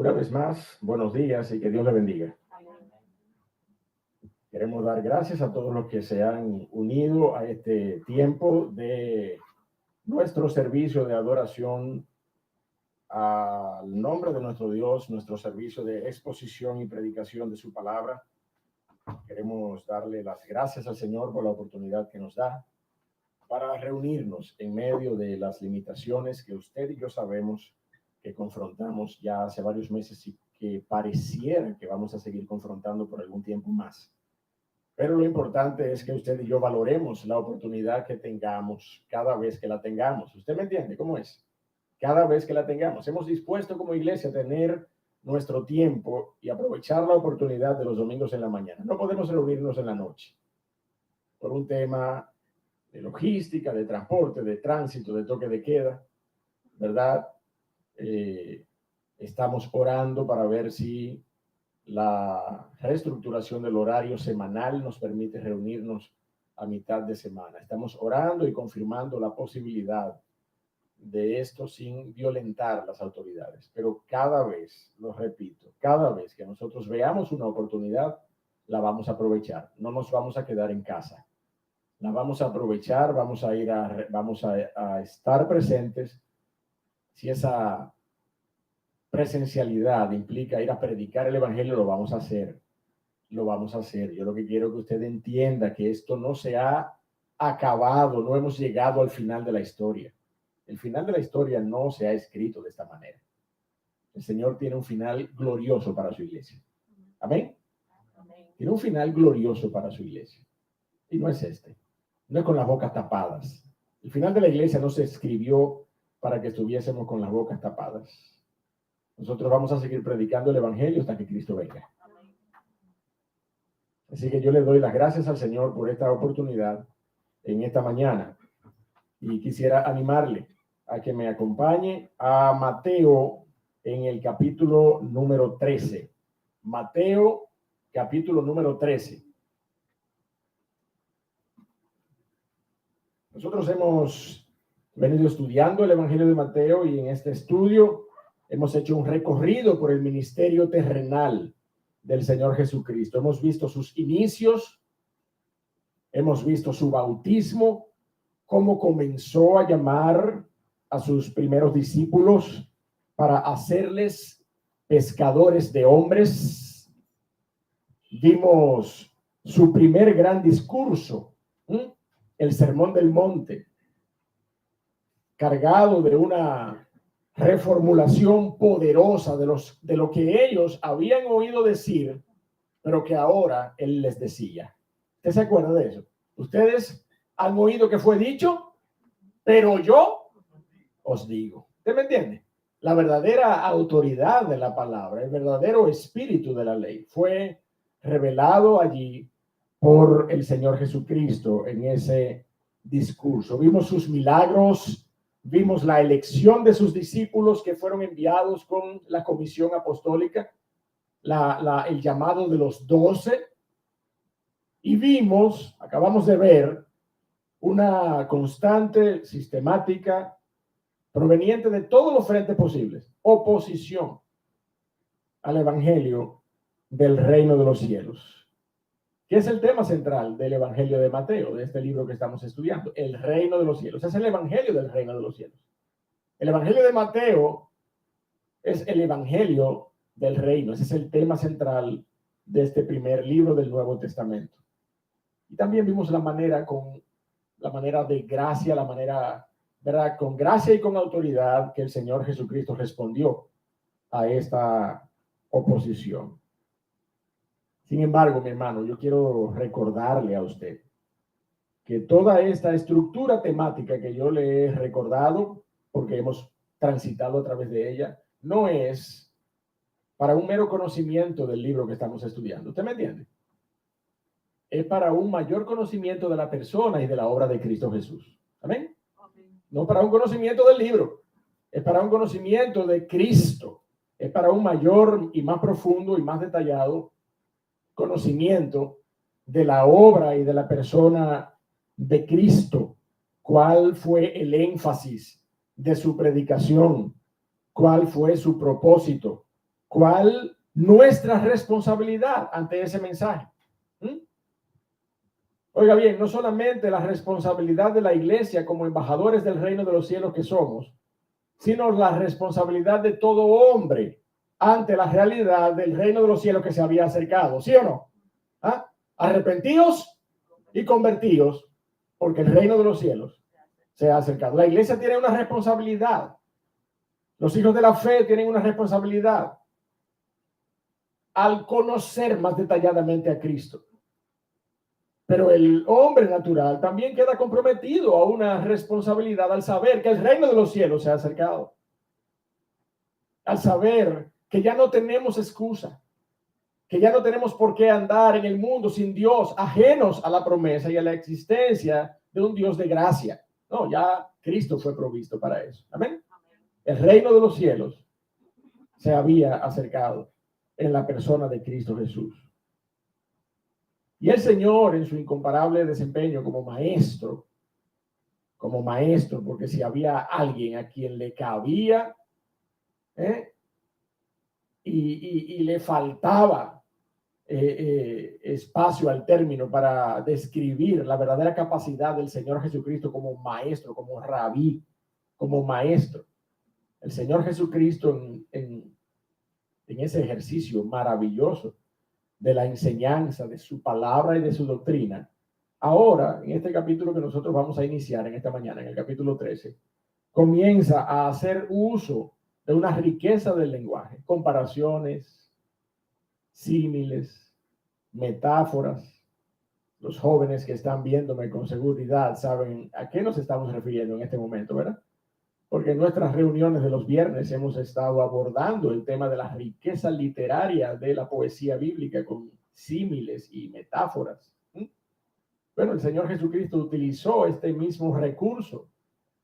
Una vez más, buenos días y que Dios le bendiga. Queremos dar gracias a todos los que se han unido a este tiempo de nuestro servicio de adoración al nombre de nuestro Dios, nuestro servicio de exposición y predicación de su palabra. Queremos darle las gracias al Señor por la oportunidad que nos da para reunirnos en medio de las limitaciones que usted y yo sabemos que confrontamos ya hace varios meses y que pareciera que vamos a seguir confrontando por algún tiempo más. Pero lo importante es que usted y yo valoremos la oportunidad que tengamos cada vez que la tengamos. ¿Usted me entiende cómo es? Cada vez que la tengamos. Hemos dispuesto como iglesia a tener nuestro tiempo y aprovechar la oportunidad de los domingos en la mañana. No podemos reunirnos en la noche por un tema de logística, de transporte, de tránsito, de toque de queda, ¿verdad? Estamos orando para ver si la reestructuración del horario semanal nos permite reunirnos a mitad de semana. Estamos orando y confirmando la posibilidad de esto sin violentar las autoridades. Pero cada vez, lo repito, cada vez que nosotros veamos una oportunidad, la vamos a aprovechar. No nos vamos a quedar en casa. La vamos a aprovechar, vamos a estar presentes. Si esa presencialidad implica ir a predicar el evangelio, lo vamos a hacer. Lo vamos a hacer. Yo lo que quiero que usted entienda que esto no se ha acabado, no hemos llegado al final de la historia. El final de la historia no se ha escrito de esta manera. El Señor tiene un final glorioso para su iglesia. ¿Amén? Tiene un final glorioso para su iglesia. Y no es este. No es con las bocas tapadas. El final de la iglesia no se escribió para que estuviésemos con las bocas tapadas. Nosotros vamos a seguir predicando el evangelio hasta que Cristo venga. Así que yo le doy las gracias al Señor por esta oportunidad en esta mañana. Y quisiera animarle a que me acompañe a Mateo en el capítulo número 13. Mateo, capítulo número 13. Nosotros hemos venido estudiando el Evangelio de Mateo y en este estudio hemos hecho un recorrido por el ministerio terrenal del Señor Jesucristo. Hemos visto sus inicios, hemos visto su bautismo, cómo comenzó a llamar a sus primeros discípulos para hacerles pescadores de hombres. Vimos su primer gran discurso, el Sermón del Monte, cargado de una reformulación poderosa de lo que ellos habían oído decir, pero que ahora él les decía. ¿Usted se acuerda de eso? Ustedes han oído que fue dicho, pero yo os digo. ¿Usted me entiende? La verdadera autoridad de la palabra, el verdadero espíritu de la ley fue revelado allí por el Señor Jesucristo en ese discurso. Vimos sus milagros, vimos la elección de sus discípulos que fueron enviados con la comisión apostólica, el llamado de los 12, y vimos, acabamos de ver, una constante, sistemática, proveniente de todos los frentes posibles, oposición al evangelio del reino de los cielos, que es el tema central del evangelio de Mateo, de este libro que estamos estudiando, el reino de los cielos. Es el evangelio del reino de los cielos. El evangelio de Mateo es el evangelio del reino. Ese es el tema central de este primer libro del Nuevo Testamento. Y también vimos la manera de gracia, la manera, ¿verdad?, con gracia y con autoridad que el Señor Jesucristo respondió a esta oposición. Sin embargo, mi hermano, yo quiero recordarle a usted que toda esta estructura temática que yo le he recordado, porque hemos transitado a través de ella, no es para un mero conocimiento del libro que estamos estudiando. ¿Usted me entiende? Es para un mayor conocimiento de la persona y de la obra de Cristo Jesús. ¿Amén? No para un conocimiento del libro, es para un conocimiento de Cristo. Es para un mayor y más profundo y más detallado conocimiento de la obra y de la persona de Cristo. ¿Cuál fue el énfasis de su predicación? ¿Cuál fue su propósito? ¿Cuál nuestra responsabilidad ante ese mensaje? Oiga bien, no solamente la responsabilidad de la iglesia como embajadores del reino de los cielos que somos, sino la responsabilidad de todo hombre ante la realidad del reino de los cielos que se había acercado, ¿sí o no? ¿Ah? Arrepentíos y convertíos, porque el reino de los cielos se ha acercado. La iglesia tiene una responsabilidad. Los hijos de la fe tienen una responsabilidad al conocer más detalladamente a Cristo. Pero el hombre natural también queda comprometido a una responsabilidad al saber que el reino de los cielos se ha acercado. Al saber que ya no tenemos excusa, que ya no tenemos por qué andar en el mundo sin Dios, ajenos a la promesa y a la existencia de un Dios de gracia. No, ya Cristo fue provisto para eso. Amén. El reino de los cielos se había acercado en la persona de Cristo Jesús. Y el Señor, en su incomparable desempeño como maestro, porque si había alguien a quien le cabía y le faltaba espacio al término para describir la verdadera capacidad del Señor Jesucristo como maestro, como rabí, como maestro. El Señor Jesucristo en ese ejercicio maravilloso de la enseñanza, de su palabra y de su doctrina. Ahora, en este capítulo que nosotros vamos a iniciar en esta mañana, en el capítulo 13, comienza a hacer uso de una riqueza del lenguaje, comparaciones, símiles, metáforas. Los jóvenes que están viéndome con seguridad saben a qué nos estamos refiriendo en este momento, ¿verdad? Porque en nuestras reuniones de los viernes hemos estado abordando el tema de la riqueza literaria de la poesía bíblica con símiles y metáforas. Bueno, el Señor Jesucristo utilizó este mismo recurso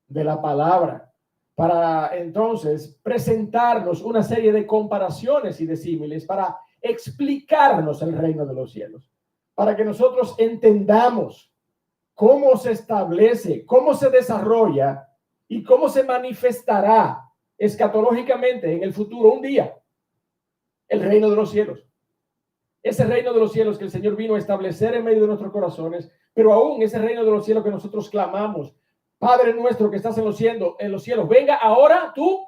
de la palabra para entonces presentarnos una serie de comparaciones y de símiles para explicarnos el reino de los cielos, para que nosotros entendamos cómo se establece, cómo se desarrolla y cómo se manifestará escatológicamente en el futuro un día el reino de los cielos. Ese reino de los cielos que el Señor vino a establecer en medio de nuestros corazones, pero aún ese reino de los cielos que nosotros clamamos, Padre nuestro que estás en los cielos, venga ahora tu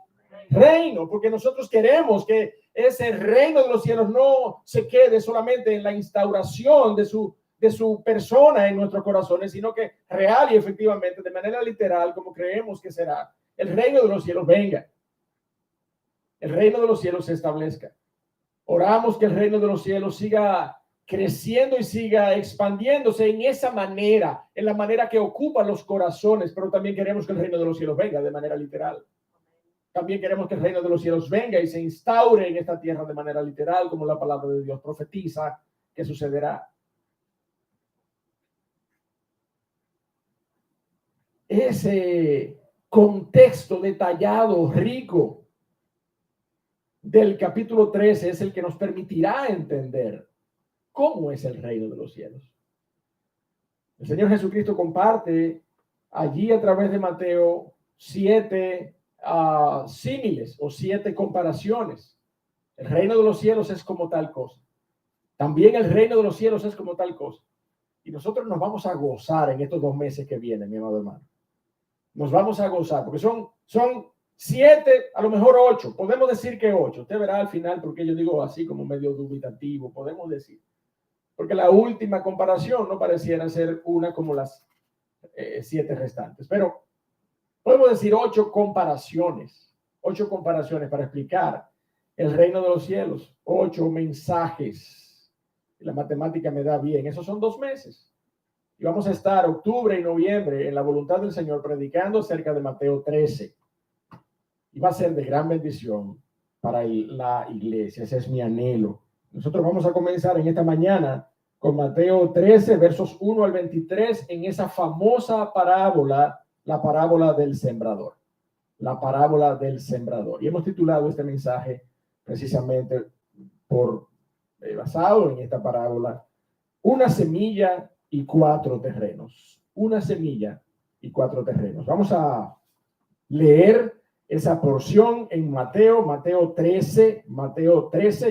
reino, porque nosotros queremos que ese reino de los cielos no se quede solamente en la instauración de su persona en nuestros corazones, sino que real y efectivamente, de manera literal, como creemos que será, el reino de los cielos venga. El reino de los cielos se establezca. Oramos que el reino de los cielos siga creciendo y siga expandiéndose en esa manera, en la manera que ocupa los corazones, pero también queremos que el reino de los cielos venga de manera literal. También queremos que el reino de los cielos venga y se instaure en esta tierra de manera literal, como la palabra de Dios profetiza que sucederá. Ese contexto detallado, rico del capítulo 13 es el que nos permitirá entender cómo es el reino de los cielos. El Señor Jesucristo comparte allí a través de Mateo 7 símiles o 7 comparaciones. El reino de los cielos es como tal cosa. También el reino de los cielos es como tal cosa. Y nosotros nos vamos a gozar en estos 2 meses que vienen, mi amado hermano. Nos vamos a gozar porque son 7, a lo mejor 8. Podemos decir que 8. Usted verá al final porque yo digo así como medio dubitativo. Podemos decir. Porque la última comparación no pareciera ser una como las 7 restantes. Pero podemos decir 8 comparaciones. 8 comparaciones para explicar el reino de los cielos. 8 mensajes. La matemática me da bien. Esos son 2 meses. Y vamos a estar octubre y noviembre en la voluntad del Señor predicando acerca de Mateo 13. Y va a ser de gran bendición para la iglesia. Ese es mi anhelo. Nosotros vamos a comenzar en esta mañana con Mateo 13, versos 1 al 23, en esa famosa parábola, la parábola del sembrador. La parábola del sembrador. Y hemos titulado este mensaje precisamente basado en esta parábola, una semilla y 4 terrenos. Una semilla y 4 terrenos. Vamos a leer esa porción en Mateo 13.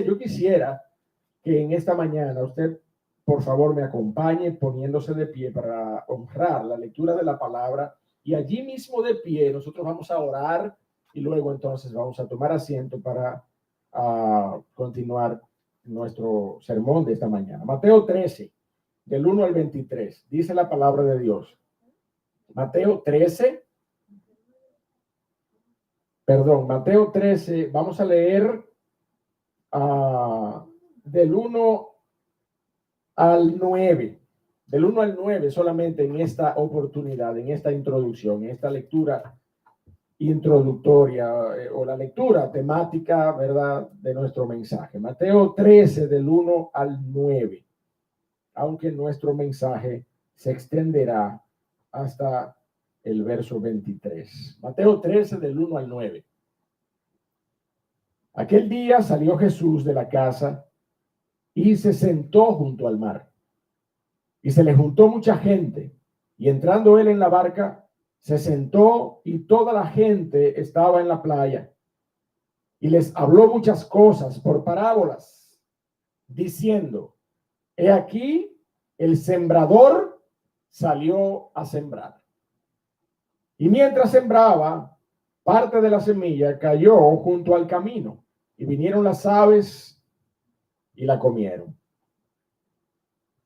Yo quisiera que en esta mañana usted, por favor, me acompañe poniéndose de pie para honrar la lectura de la palabra, y allí mismo de pie nosotros vamos a orar y luego entonces vamos a tomar asiento para continuar nuestro sermón de esta mañana. Mateo 13, del 1 al 23, dice la palabra de Dios. Mateo 13, vamos a leer del 1 al 9, del 1 al 9 solamente en esta oportunidad, en esta introducción, en esta lectura introductoria o la lectura temática, ¿verdad?, de nuestro mensaje. Mateo 13, del 1 al 9, aunque nuestro mensaje se extenderá hasta el verso 23. Mateo 13, del 1 al 9. Aquel día salió Jesús de la casa y se sentó junto al mar. Y se le juntó mucha gente, y entrando él en la barca, se sentó, y toda la gente estaba en la playa. Y les habló muchas cosas por parábolas, diciendo: he aquí, el sembrador salió a sembrar. Y mientras sembraba, parte de la semilla cayó junto al camino, y vinieron las aves y la comieron.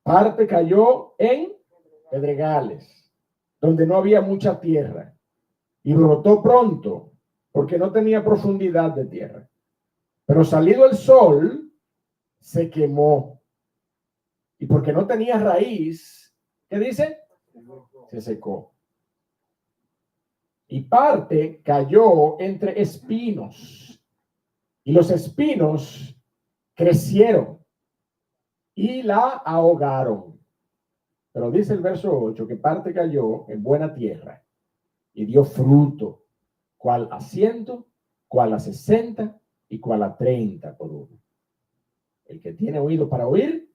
Parte cayó en pedregales, donde no había mucha tierra, y brotó pronto, porque no tenía profundidad de tierra. Pero salido el sol, se quemó, y porque no tenía raíz, ¿qué dice? Se secó. Y parte cayó entre espinos, y los espinos crecieron y la ahogaron. Pero dice el verso 8 que parte cayó en buena tierra y dio fruto, cual a 100, cual a 60 y cual a 30 por uno. El que tiene oído para oír,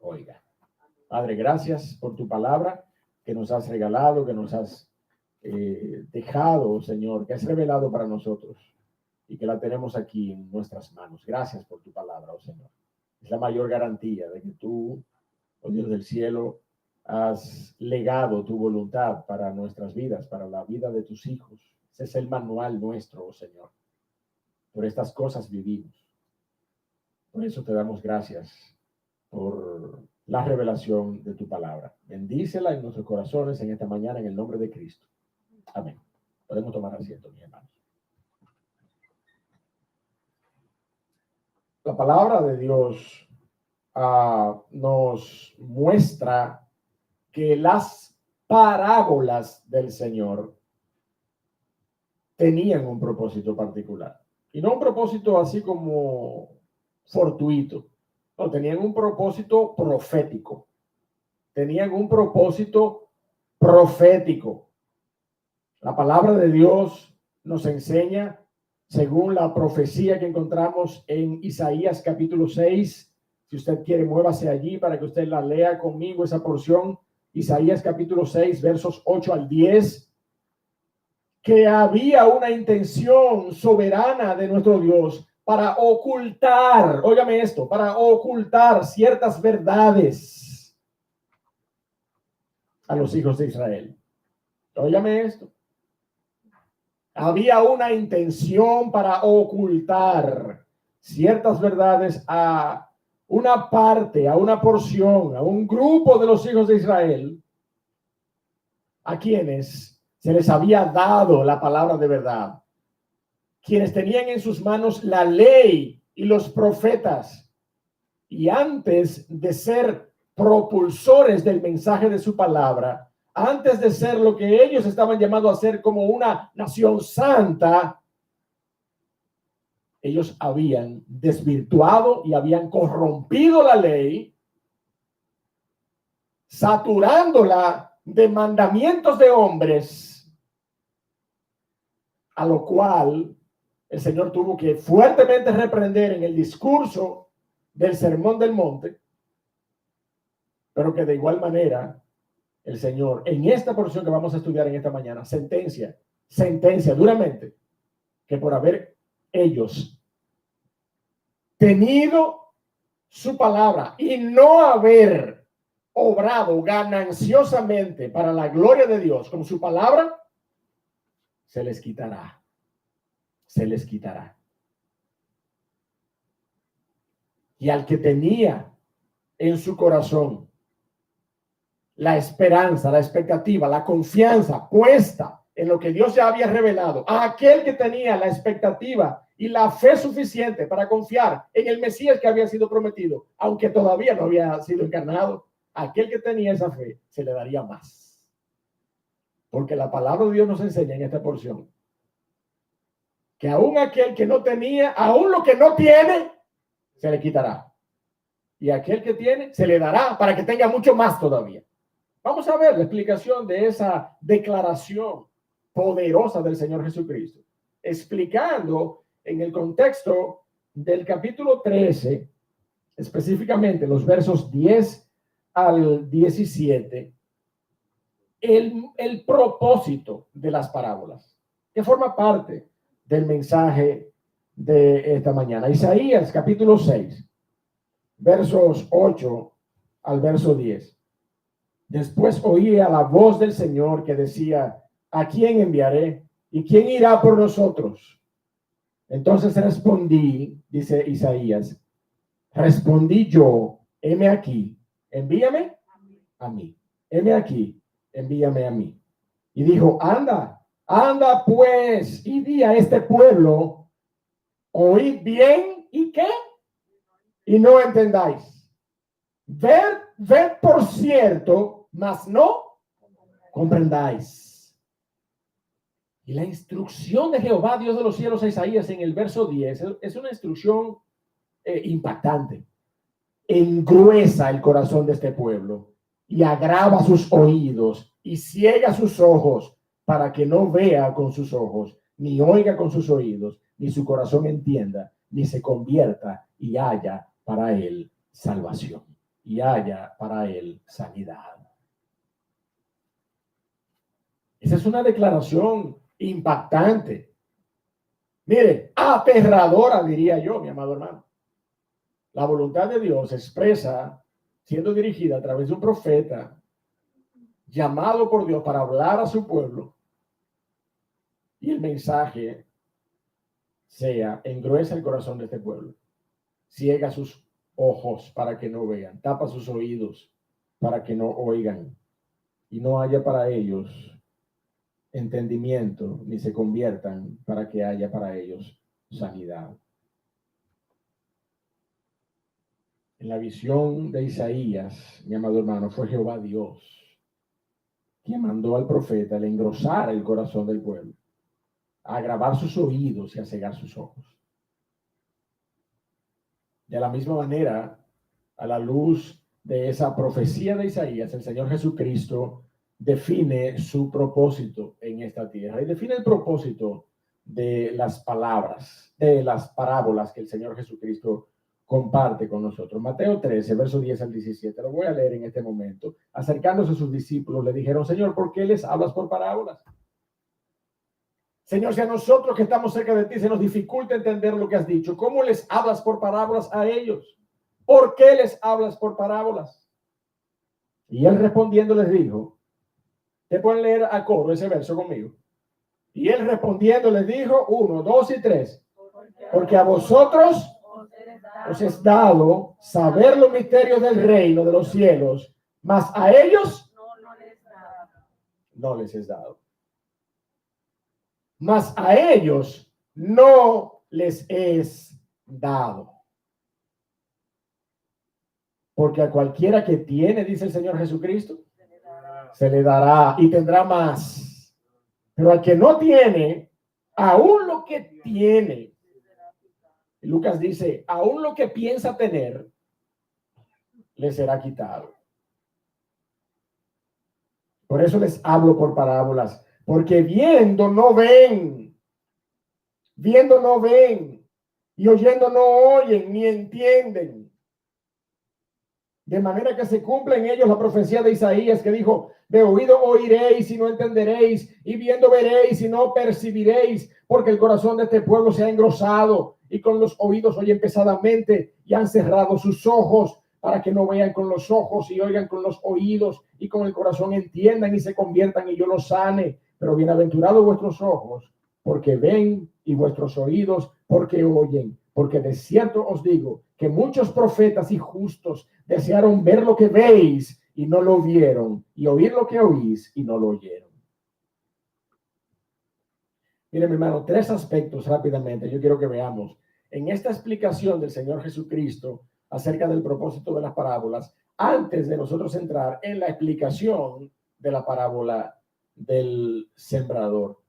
oiga. Padre, gracias por tu palabra que nos has regalado, que nos has dejado, Señor, que has revelado para nosotros y que la tenemos aquí en nuestras manos. Gracias por tu palabra, oh Señor. Es la mayor garantía de que tú, oh Dios del cielo, has legado tu voluntad para nuestras vidas, para la vida de tus hijos. Ese es el manual nuestro, oh Señor. Por estas cosas vivimos. Por eso te damos gracias por la revelación de tu palabra. Bendícela en nuestros corazones en esta mañana en el nombre de Cristo. Amén. Podemos tomar asiento, mis hermanos. La palabra de Dios nos muestra que las parábolas del Señor tenían un propósito particular. Y no un propósito así como fortuito. No, tenían un propósito profético. Tenían un propósito profético. La palabra de Dios nos enseña, según la profecía que encontramos en Isaías capítulo 6. Si usted quiere, muévase allí para que usted la lea conmigo, esa porción. Isaías capítulo 6, versos 8 al 10. Que había una intención soberana de nuestro Dios para ocultar, óigame esto, para ocultar ciertas verdades a los hijos de Israel. Óigame esto. Había una intención para ocultar ciertas verdades a una parte, a una porción, a un grupo de los hijos de Israel, a quienes se les había dado la palabra de verdad, quienes tenían en sus manos la ley y los profetas, y antes de ser propulsores del mensaje de su palabra, antes de ser lo que ellos estaban llamados a ser como una nación santa, ellos habían desvirtuado y habían corrompido la ley, saturándola de mandamientos de hombres, a lo cual el Señor tuvo que fuertemente reprender en el discurso del Sermón del Monte, pero que de igual manera el Señor, en esta porción que vamos a estudiar en esta mañana, sentencia duramente que por haber ellos tenido su palabra y no haber obrado gananciosamente para la gloria de Dios con su palabra, se les quitará. Se les quitará. Y al que tenía en su corazón la esperanza, la expectativa, la confianza puesta en lo que Dios ya había revelado, a aquel que tenía la expectativa y la fe suficiente para confiar en el Mesías que había sido prometido, aunque todavía no había sido encarnado, a aquel que tenía esa fe se le daría más. Porque la palabra de Dios nos enseña en esta porción que aún aquel que no tenía, aún lo que no tiene, se le quitará. Y aquel que tiene, se le dará para que tenga mucho más todavía. Vamos a ver la explicación de esa declaración poderosa del Señor Jesucristo, explicando en el contexto del capítulo 13, específicamente los versos 10 al 17, el propósito de las parábolas, que forma parte del mensaje de esta mañana. Isaías capítulo 6, versos 8 al verso 10. Después oía la voz del Señor que decía: ¿a quién enviaré? ¿Y quién irá por nosotros? Entonces respondí, dice Isaías, respondí yo, heme aquí, envíame a mí. Heme aquí, envíame a mí. Y dijo: anda pues, y di a este pueblo, oíd bien, ¿y qué? Y no entendáis. Ved por cierto, mas no comprendáis. Y la instrucción de Jehová, Dios de los cielos, a Isaías en el verso 10 es una instrucción impactante. Engruesa el corazón de este pueblo y agrava sus oídos y ciega sus ojos para que no vea con sus ojos, ni oiga con sus oídos, ni su corazón entienda, ni se convierta y haya para él salvación y haya para él sanidad. Esa es una declaración impactante. Mire, aterradora, diría yo, mi amado hermano. La voluntad de Dios expresa, siendo dirigida a través de un profeta llamado por Dios para hablar a su pueblo, y el mensaje sea: engruesa el corazón de este pueblo, ciega sus ojos para que no vean, tapa sus oídos para que no oigan, y no haya para ellos entendimiento, ni se conviertan para que haya para ellos sanidad. En la visión de Isaías, mi amado hermano, fue Jehová Dios quien mandó al profeta a engrosar el corazón del pueblo, a agravar sus oídos y a cegar sus ojos. De la misma manera, a la luz de esa profecía de Isaías, el Señor Jesucristo define su propósito en esta tierra y define el propósito de las palabras, de las parábolas que el Señor Jesucristo comparte con nosotros. Mateo 13, verso 10 al 17, lo voy a leer en este momento. Acercándose a sus discípulos, le dijeron: Señor, ¿por qué les hablas por parábolas? Señor, si a nosotros que estamos cerca de ti se nos dificulta entender lo que has dicho, ¿cómo les hablas por parábolas a ellos? ¿Por qué les hablas por parábolas? Y él respondiendo les dijo, te pueden leer a coro ese verso conmigo. Y él respondiendo les dijo, 1, 2 y 3, porque a vosotros os es dado saber los misterios del reino de los cielos, mas a ellos no les es dado. Mas a ellos no les es dado. Porque a cualquiera que tiene, dice el Señor Jesucristo, se le dará y tendrá más. Pero al que no tiene, aún lo que tiene, Lucas dice, aún lo que piensa tener, le será quitado. Por eso les hablo por parábolas, porque viendo no ven, y oyendo no oyen ni entienden. De manera que se cumple en ellos la profecía de Isaías que dijo: de oído oiréis y no entenderéis, y viendo veréis y no percibiréis, porque el corazón de este pueblo se ha engrosado y con los oídos oyen pesadamente y han cerrado sus ojos para que no vean con los ojos y oigan con los oídos y con el corazón entiendan y se conviertan y yo los sane. Pero bienaventurados vuestros ojos porque ven y vuestros oídos porque oyen, porque de cierto os digo que muchos profetas y justos desearon ver lo que veis y no lo vieron, y oír lo que oís y no lo oyeron. Mire, mi hermano, 3 aspectos rápidamente yo quiero que veamos en esta explicación del Señor Jesucristo acerca del propósito de las parábolas, antes de nosotros entrar en la explicación de la parábola del sembrador.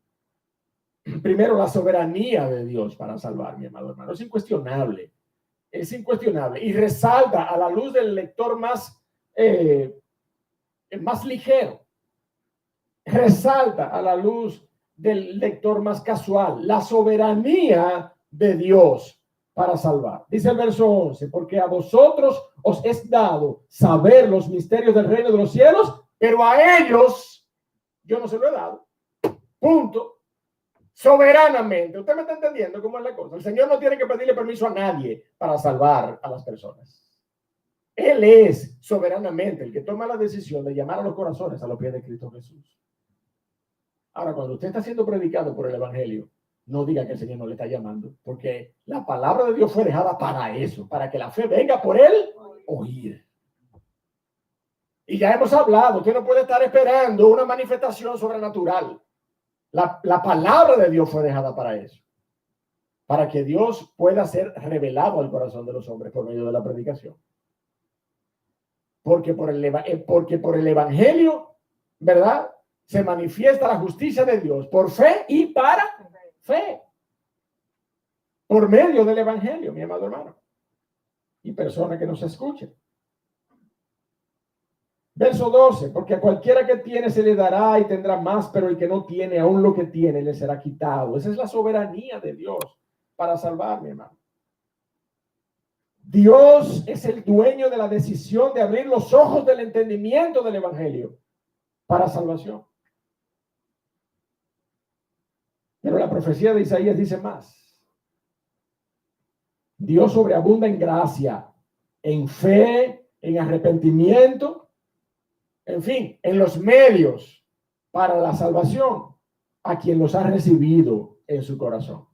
Primero, la soberanía de Dios para salvar, mi amado hermano, es incuestionable y resalta a la luz del lector más ligero, resalta a la luz del lector más casual la soberanía de Dios para salvar. Dice el verso 11: porque a vosotros os es dado saber los misterios del reino de los cielos, pero a ellos yo no se lo he dado. Punto. Soberanamente. ¿Usted me está entendiendo cómo es la cosa? El Señor no tiene que pedirle permiso a nadie para salvar a las personas. Él es soberanamente el que toma la decisión de llamar a los corazones a los pies de Cristo Jesús. Ahora, cuando usted está siendo predicado por el Evangelio, no diga que el Señor no le está llamando, porque la palabra de Dios fue dejada para eso, para que la fe venga por él oír. Y ya hemos hablado, usted no puede estar esperando una manifestación sobrenatural. La palabra de Dios fue dejada para eso, para que Dios pueda ser revelado al corazón de los hombres por medio de la predicación. Porque por el Evangelio, ¿verdad?, se manifiesta la justicia de Dios por fe y para fe. Por medio del Evangelio, mi amado hermano. Y persona que nos escuche. Verso 12: porque a cualquiera que tiene se le dará y tendrá más, pero el que no tiene, aún lo que tiene, le será quitado. Esa es la soberanía de Dios para salvar, mi hermano. Dios es el dueño de la decisión de abrir los ojos del entendimiento del Evangelio para salvación. Pero la profecía de Isaías dice más. Dios sobreabunda en gracia, en fe, en arrepentimiento, en fin, en los medios para la salvación a quien los ha recibido en su corazón.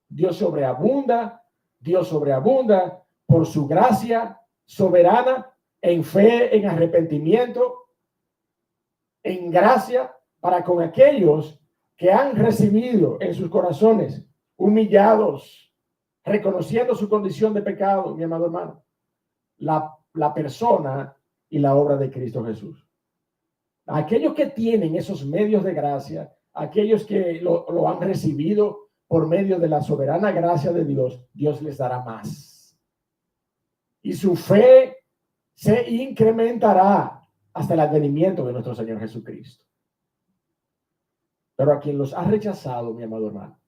Dios sobreabunda por su gracia soberana, en fe, en arrepentimiento, en gracia para con aquellos que han recibido en sus corazones, humillados, reconociendo su condición de pecado, mi amado hermano, la persona y la obra de Cristo Jesús. Aquellos que tienen esos medios de gracia, aquellos que lo han recibido por medio de la soberana gracia de Dios, Dios les dará más. Y su fe se incrementará hasta el advenimiento de nuestro Señor Jesucristo. Pero a quien los ha rechazado, mi amado hermano,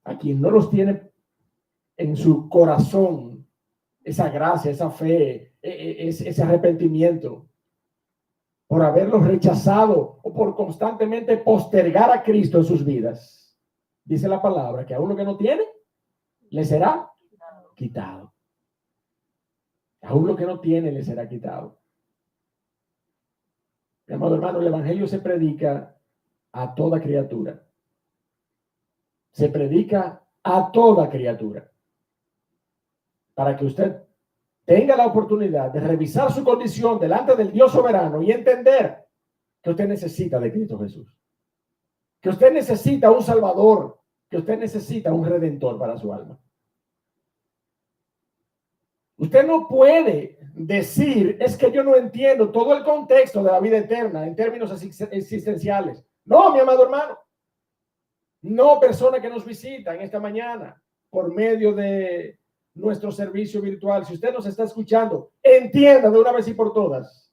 a quien no los tiene en su corazón, esa gracia, esa fe, ese arrepentimiento, por haberlos rechazado o por constantemente postergar a Cristo en sus vidas, dice la palabra que a uno que no tiene, le será quitado. A uno que no tiene, le será quitado. Mi amado hermano, el Evangelio se predica a toda criatura. Se predica a toda criatura. Para que usted tenga la oportunidad de revisar su condición delante del Dios soberano y entender que usted necesita de Cristo Jesús. Que usted necesita un Salvador. Que usted necesita un Redentor para su alma. Usted no puede decir, es que yo no entiendo todo el contexto de la vida eterna en términos existenciales. No, mi amado hermano. No, persona que nos visita en esta mañana por medio de nuestro servicio virtual. Si usted nos está escuchando, entienda de una vez y por todas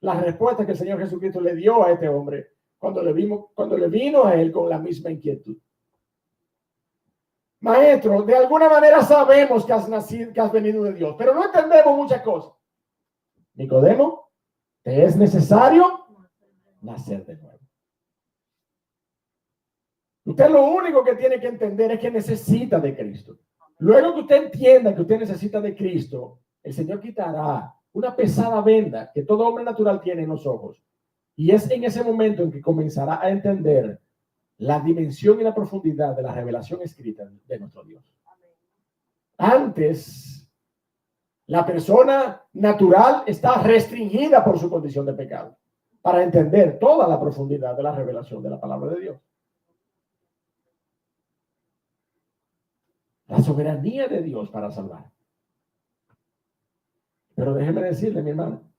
la respuesta que el Señor Jesucristo le dio a este hombre cuando le vino a él con la misma inquietud. maestro, de alguna manera sabemos que has nacido, que has venido de Dios, pero no entendemos muchas cosas. Nicodemo, te es necesario nacer de nuevo. Usted lo único que tiene que entender es que necesita de Cristo. Luego que usted entienda que usted necesita de Cristo, el Señor quitará una pesada venda que todo hombre natural tiene en los ojos. Y es en ese momento en que comenzará a entender la dimensión y la profundidad de la revelación escrita de nuestro Dios. Antes, la persona natural está restringida por su condición de pecado para entender toda la profundidad de la revelación de la palabra de Dios. La soberanía de Dios para salvar. Pero déjeme decirle, mi hermano,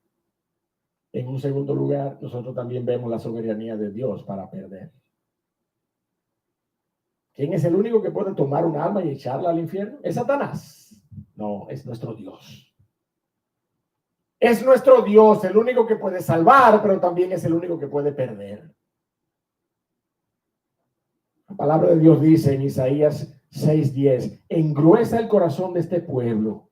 en un segundo lugar, nosotros también vemos la soberanía de Dios para perder. ¿Quién es el único que puede tomar un alma y echarla al infierno? ¿Es Satanás? No, es nuestro Dios. Es nuestro Dios el único que puede salvar, pero también es el único que puede perder. La palabra de Dios dice en Isaías 6:10, engruesa el corazón de este pueblo.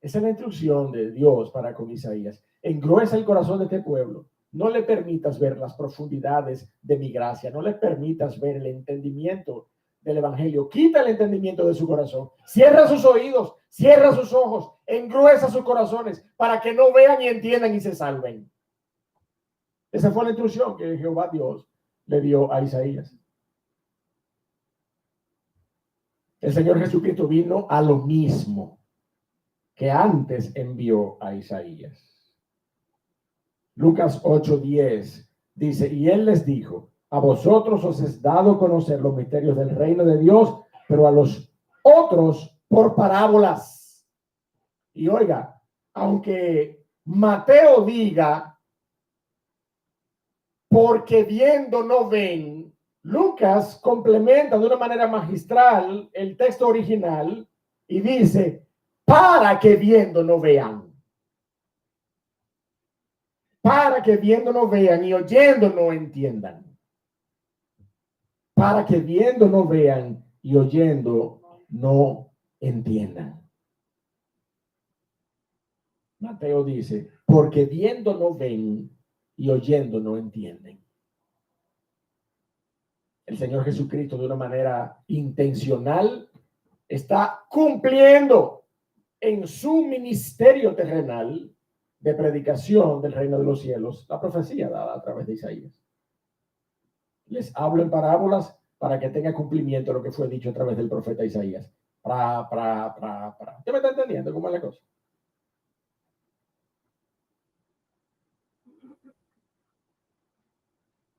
Esa es la instrucción de Dios para con Isaías. Engruesa el corazón de este pueblo. No le permitas ver las profundidades de mi gracia. No le permitas ver el entendimiento del evangelio. Quita el entendimiento de su corazón. Cierra sus oídos, cierra sus ojos, engruesa sus corazones para que no vean y entiendan y se salven. Esa fue la instrucción que Jehová Dios le dio a Isaías. El Señor Jesucristo vino a lo mismo que antes envió a Isaías. Lucas 8:10 dice, y él les dijo, a vosotros os es dado conocer los misterios del reino de Dios, pero a los otros por parábolas. Y oiga, aunque Mateo diga, porque viendo no ven, Lucas complementa de una manera magistral el texto original y dice, para que viendo no vean. Para que viendo no vean y oyendo no entiendan. Para que viendo no vean y oyendo no entiendan. Mateo dice, porque viendo no ven y oyendo no entienden. El Señor Jesucristo de una manera intencional está cumpliendo en su ministerio terrenal de predicación del reino de los cielos la profecía dada a través de Isaías. Les hablo en parábolas para que tenga cumplimiento lo que fue dicho a través del profeta Isaías. ¿Usted me está entendiendo cómo es la cosa?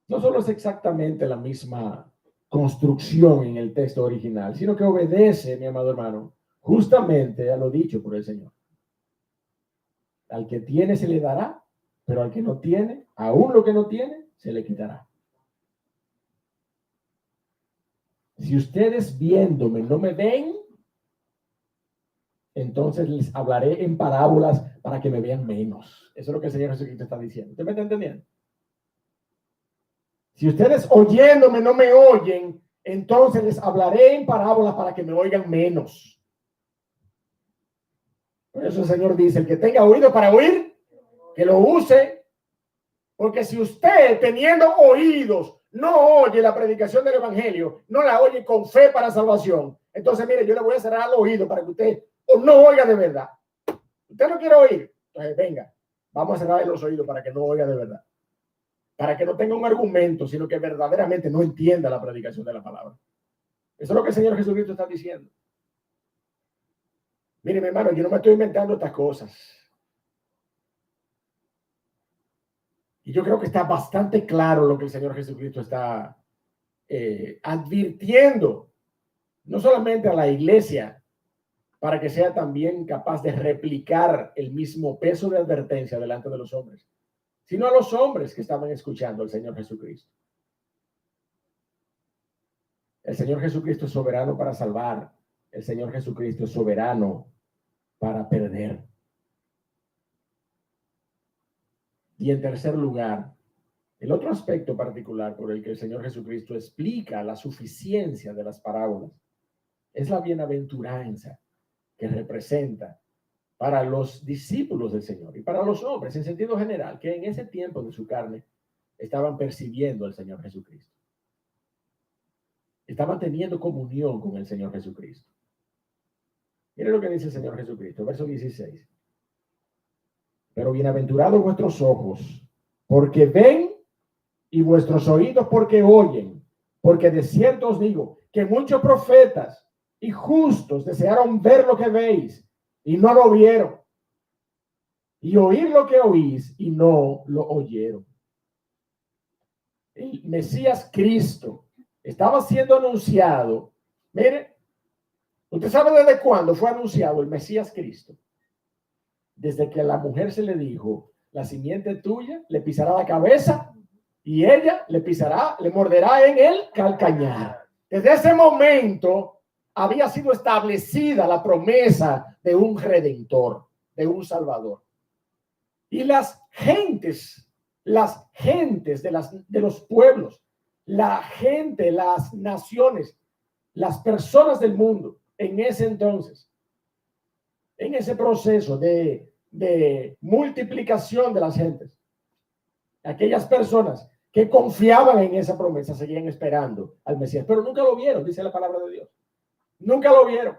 No solo es exactamente la misma construcción en el texto original, sino que obedece, mi amado hermano, justamente a lo dicho por el Señor. Al que tiene se le dará, pero al que no tiene, aún lo que no tiene, se le quitará. Si ustedes viéndome no me ven, entonces les hablaré en parábolas para que me vean menos. Eso es lo que el Señor Jesucristo está diciendo. ¿Usted me está entendiendo? Si ustedes oyéndome no me oyen, entonces les hablaré en parábolas para que me oigan menos. Por eso el Señor dice, el que tenga oído para oír, que lo use. Porque si usted, teniendo oídos, no oye la predicación del evangelio, no la oye con fe para salvación, entonces mire, yo le voy a cerrar el oído para que usted no oiga de verdad. Usted no quiere oír, entonces venga, vamos a cerrar los oídos para que no oiga de verdad. Para que no tenga un argumento, sino que verdaderamente no entienda la predicación de la palabra. Eso es lo que el Señor Jesucristo está diciendo. Mire, mi hermano, yo no me estoy inventando estas cosas. Y yo creo que está bastante claro lo que el Señor Jesucristo está advirtiendo, no solamente a la iglesia, para que sea también capaz de replicar el mismo peso de advertencia delante de los hombres, sino a los hombres que estaban escuchando al Señor Jesucristo. El Señor Jesucristo es soberano para salvar. El Señor Jesucristo es soberano para perder. Y en tercer lugar, el otro aspecto particular por el que el Señor Jesucristo explica la suficiencia de las parábolas es la bienaventuranza que representa para los discípulos del Señor y para los hombres en sentido general, que en ese tiempo de su carne estaban percibiendo al Señor Jesucristo. Estaban teniendo comunión con el Señor Jesucristo. Mire lo que dice el Señor Jesucristo, verso 16. Pero bienaventurados vuestros ojos, porque ven, y vuestros oídos porque oyen, porque de cierto os digo que muchos profetas y justos desearon ver lo que veis y no lo vieron, y oír lo que oís y no lo oyeron. El Mesías Cristo estaba siendo anunciado. Mire, ¿usted sabe desde cuándo fue anunciado el Mesías Cristo? Desde que a la mujer se le dijo, la simiente tuya le pisará la cabeza y ella le morderá en el calcañar. Desde ese momento había sido establecida la promesa de un redentor, de un salvador. Y las gentes de los pueblos, la gente, las naciones, las personas del mundo, en ese entonces, en ese proceso de multiplicación de las gentes, aquellas personas que confiaban en esa promesa seguían esperando al Mesías, pero nunca lo vieron, dice la palabra de Dios. Nunca lo vieron.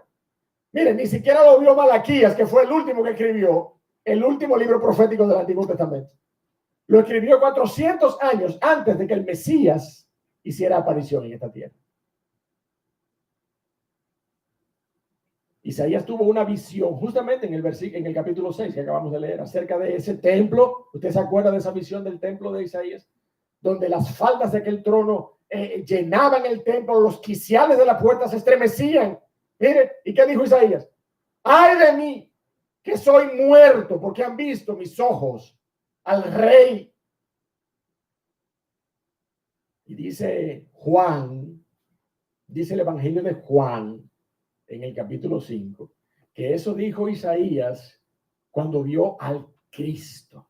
Miren, ni siquiera lo vio Malaquías, que fue el último que escribió el último libro profético del Antiguo Testamento. Lo escribió 400 años antes de que el Mesías hiciera aparición en esta tierra. Isaías tuvo una visión justamente en el capítulo 6 que acabamos de leer acerca de ese templo. ¿Usted se acuerda de esa visión del templo de Isaías? Donde las faldas de aquel trono llenaban el templo, los quiciales de la puerta se estremecían. Mire, ¿y qué dijo Isaías? ¡Ay de mí, que soy muerto, porque han visto mis ojos al Rey! Y dice Juan, dice el Evangelio de Juan, en el capítulo 5, que eso dijo Isaías cuando vio al Cristo.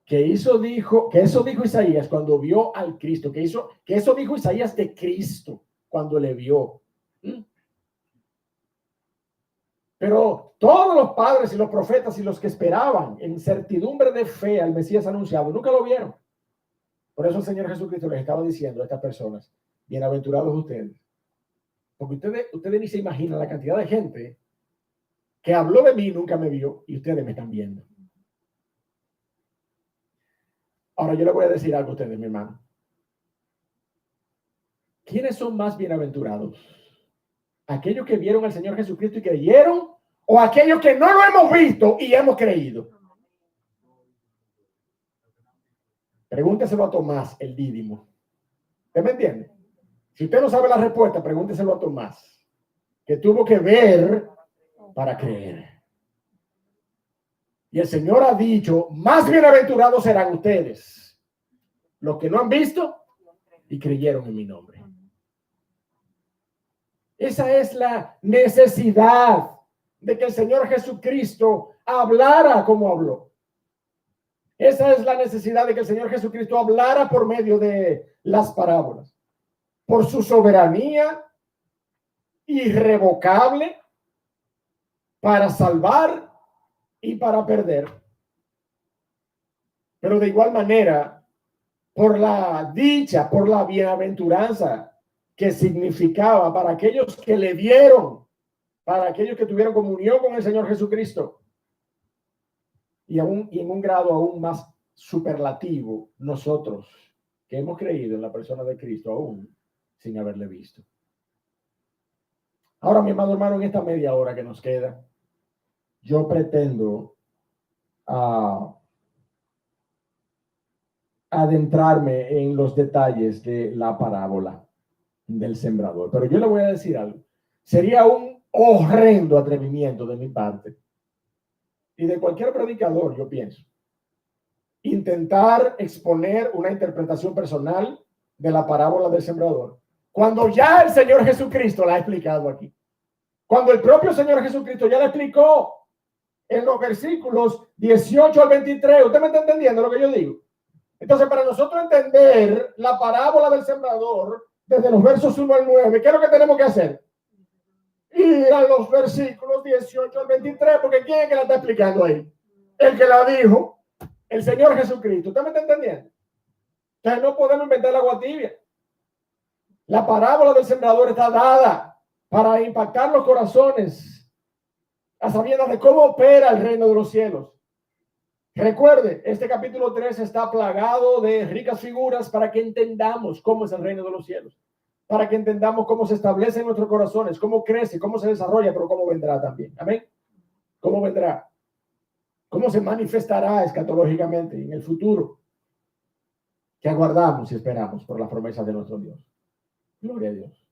Que eso dijo Isaías cuando vio al Cristo, que eso dijo Isaías de Cristo cuando le vio. Pero todos los padres y los profetas y los que esperaban en certidumbre de fe al Mesías anunciado, nunca lo vieron. Por eso el Señor Jesucristo les estaba diciendo a estas personas, bienaventurados ustedes. Porque ustedes ni se imaginan la cantidad de gente que habló de mí y nunca me vio, y ustedes me están viendo. Ahora yo le voy a decir algo a ustedes, mi hermano. ¿Quiénes son más bienaventurados? ¿Aquellos que vieron al Señor Jesucristo y creyeron? ¿O aquellos que no lo hemos visto y hemos creído? Pregúnteselo a Tomás, el Dídimo. ¿Usted me entiende? Si usted no sabe la respuesta, pregúnteselo a Tomás, que tuvo que ver para creer. Y el Señor ha dicho, más bienaventurados serán ustedes, los que no han visto y creyeron en mi nombre. Esa es la necesidad de que el Señor Jesucristo hablara como habló. Esa es la necesidad de que el Señor Jesucristo hablara por medio de las parábolas. Por su soberanía irrevocable para salvar y para perder. Pero de igual manera, por la dicha, por la bienaventuranza que significaba para aquellos que le vieron, para aquellos que tuvieron comunión con el Señor Jesucristo. Y en un grado aún más superlativo, nosotros que hemos creído en la persona de Cristo aún sin haberle visto. Ahora, mi amado hermano, en esta media hora que nos queda, yo pretendo adentrarme en los detalles de la parábola del sembrador. Pero yo le voy a decir algo. Sería un horrendo atrevimiento de mi parte y de cualquier predicador, yo pienso, intentar exponer una interpretación personal de la parábola del sembrador, cuando ya el Señor Jesucristo la ha explicado aquí. Cuando el propio Señor Jesucristo ya la explicó en los versículos 18 al 23. ¿Usted me está entendiendo lo que yo digo? Entonces, para nosotros entender la parábola del sembrador, desde los versos 1 al 9, ¿qué es lo que tenemos que hacer? Y a los versículos 18 al 23, porque ¿quién es que la está explicando ahí? El que la dijo, el Señor Jesucristo. ¿Usted me está entendiendo? Entonces no podemos inventar la agua tibia. La parábola del sembrador está dada para impactar los corazones a sabiendas de cómo opera el reino de los cielos. Recuerde, este capítulo 3 está plagado de ricas figuras para que entendamos cómo es el reino de los cielos, para que entendamos cómo se establece en nuestros corazones, cómo crece, cómo se desarrolla, pero cómo vendrá también. Amén. ¿Cómo vendrá? ¿Cómo se manifestará escatológicamente en el futuro? Que aguardamos y esperamos por la promesa de nuestro Dios. Gloria a Dios.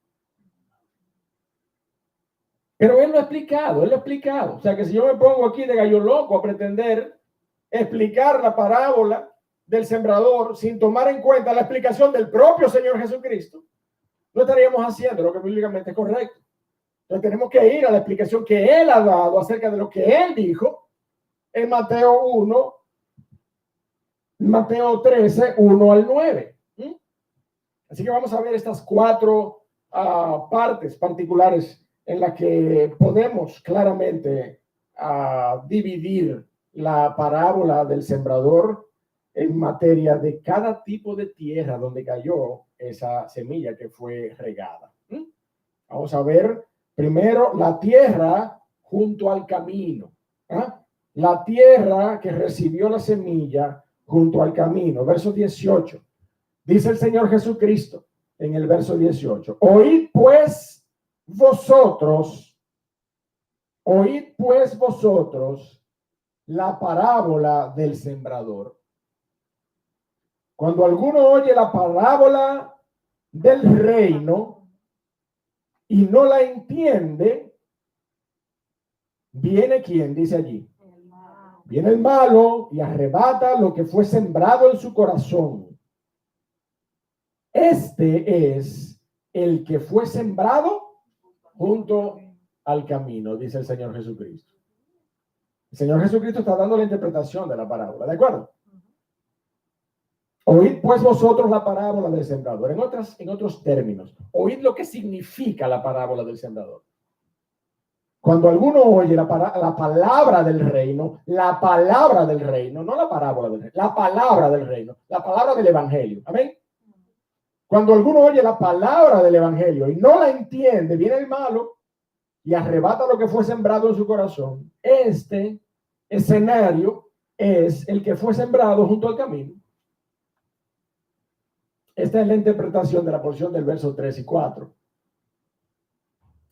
Pero Él lo ha explicado. O sea que si yo me pongo aquí de gallo loco a pretender explicar la parábola del sembrador sin tomar en cuenta la explicación del propio Señor Jesucristo, no estaríamos haciendo lo que bíblicamente es correcto. Entonces tenemos que ir a la explicación que Él ha dado acerca de lo que Él dijo en Mateo 1, Mateo 13, 1 al 9. Así que vamos a ver estas cuatro partes particulares en las que podemos claramente dividir la parábola del sembrador en materia de cada tipo de tierra donde cayó esa semilla que fue regada. Vamos a ver primero la tierra junto al camino. La tierra que recibió la semilla junto al camino. Verso 18. Dice el Señor Jesucristo en el verso 18. Oíd pues vosotros la parábola del sembrador. Cuando alguno oye la parábola del reino y no la entiende, viene ¿quién? Dice allí. Viene el malo y arrebata lo que fue sembrado en su corazón. Este es el que fue sembrado junto al camino, dice el Señor Jesucristo. El Señor Jesucristo está dando la interpretación de la parábola, ¿de acuerdo? Oíd pues vosotros la parábola del sembrador. En otros términos, oíd lo que significa la parábola del sembrador. Cuando alguno oye la palabra del reino, no la parábola del reino, la palabra del reino, la palabra del evangelio. Amén. Cuando alguno oye la palabra del evangelio y no la entiende, viene el malo y arrebata lo que fue sembrado en su corazón. Este escenario es el que fue sembrado junto al camino. Esta es la interpretación de la porción del verso 3 y 4.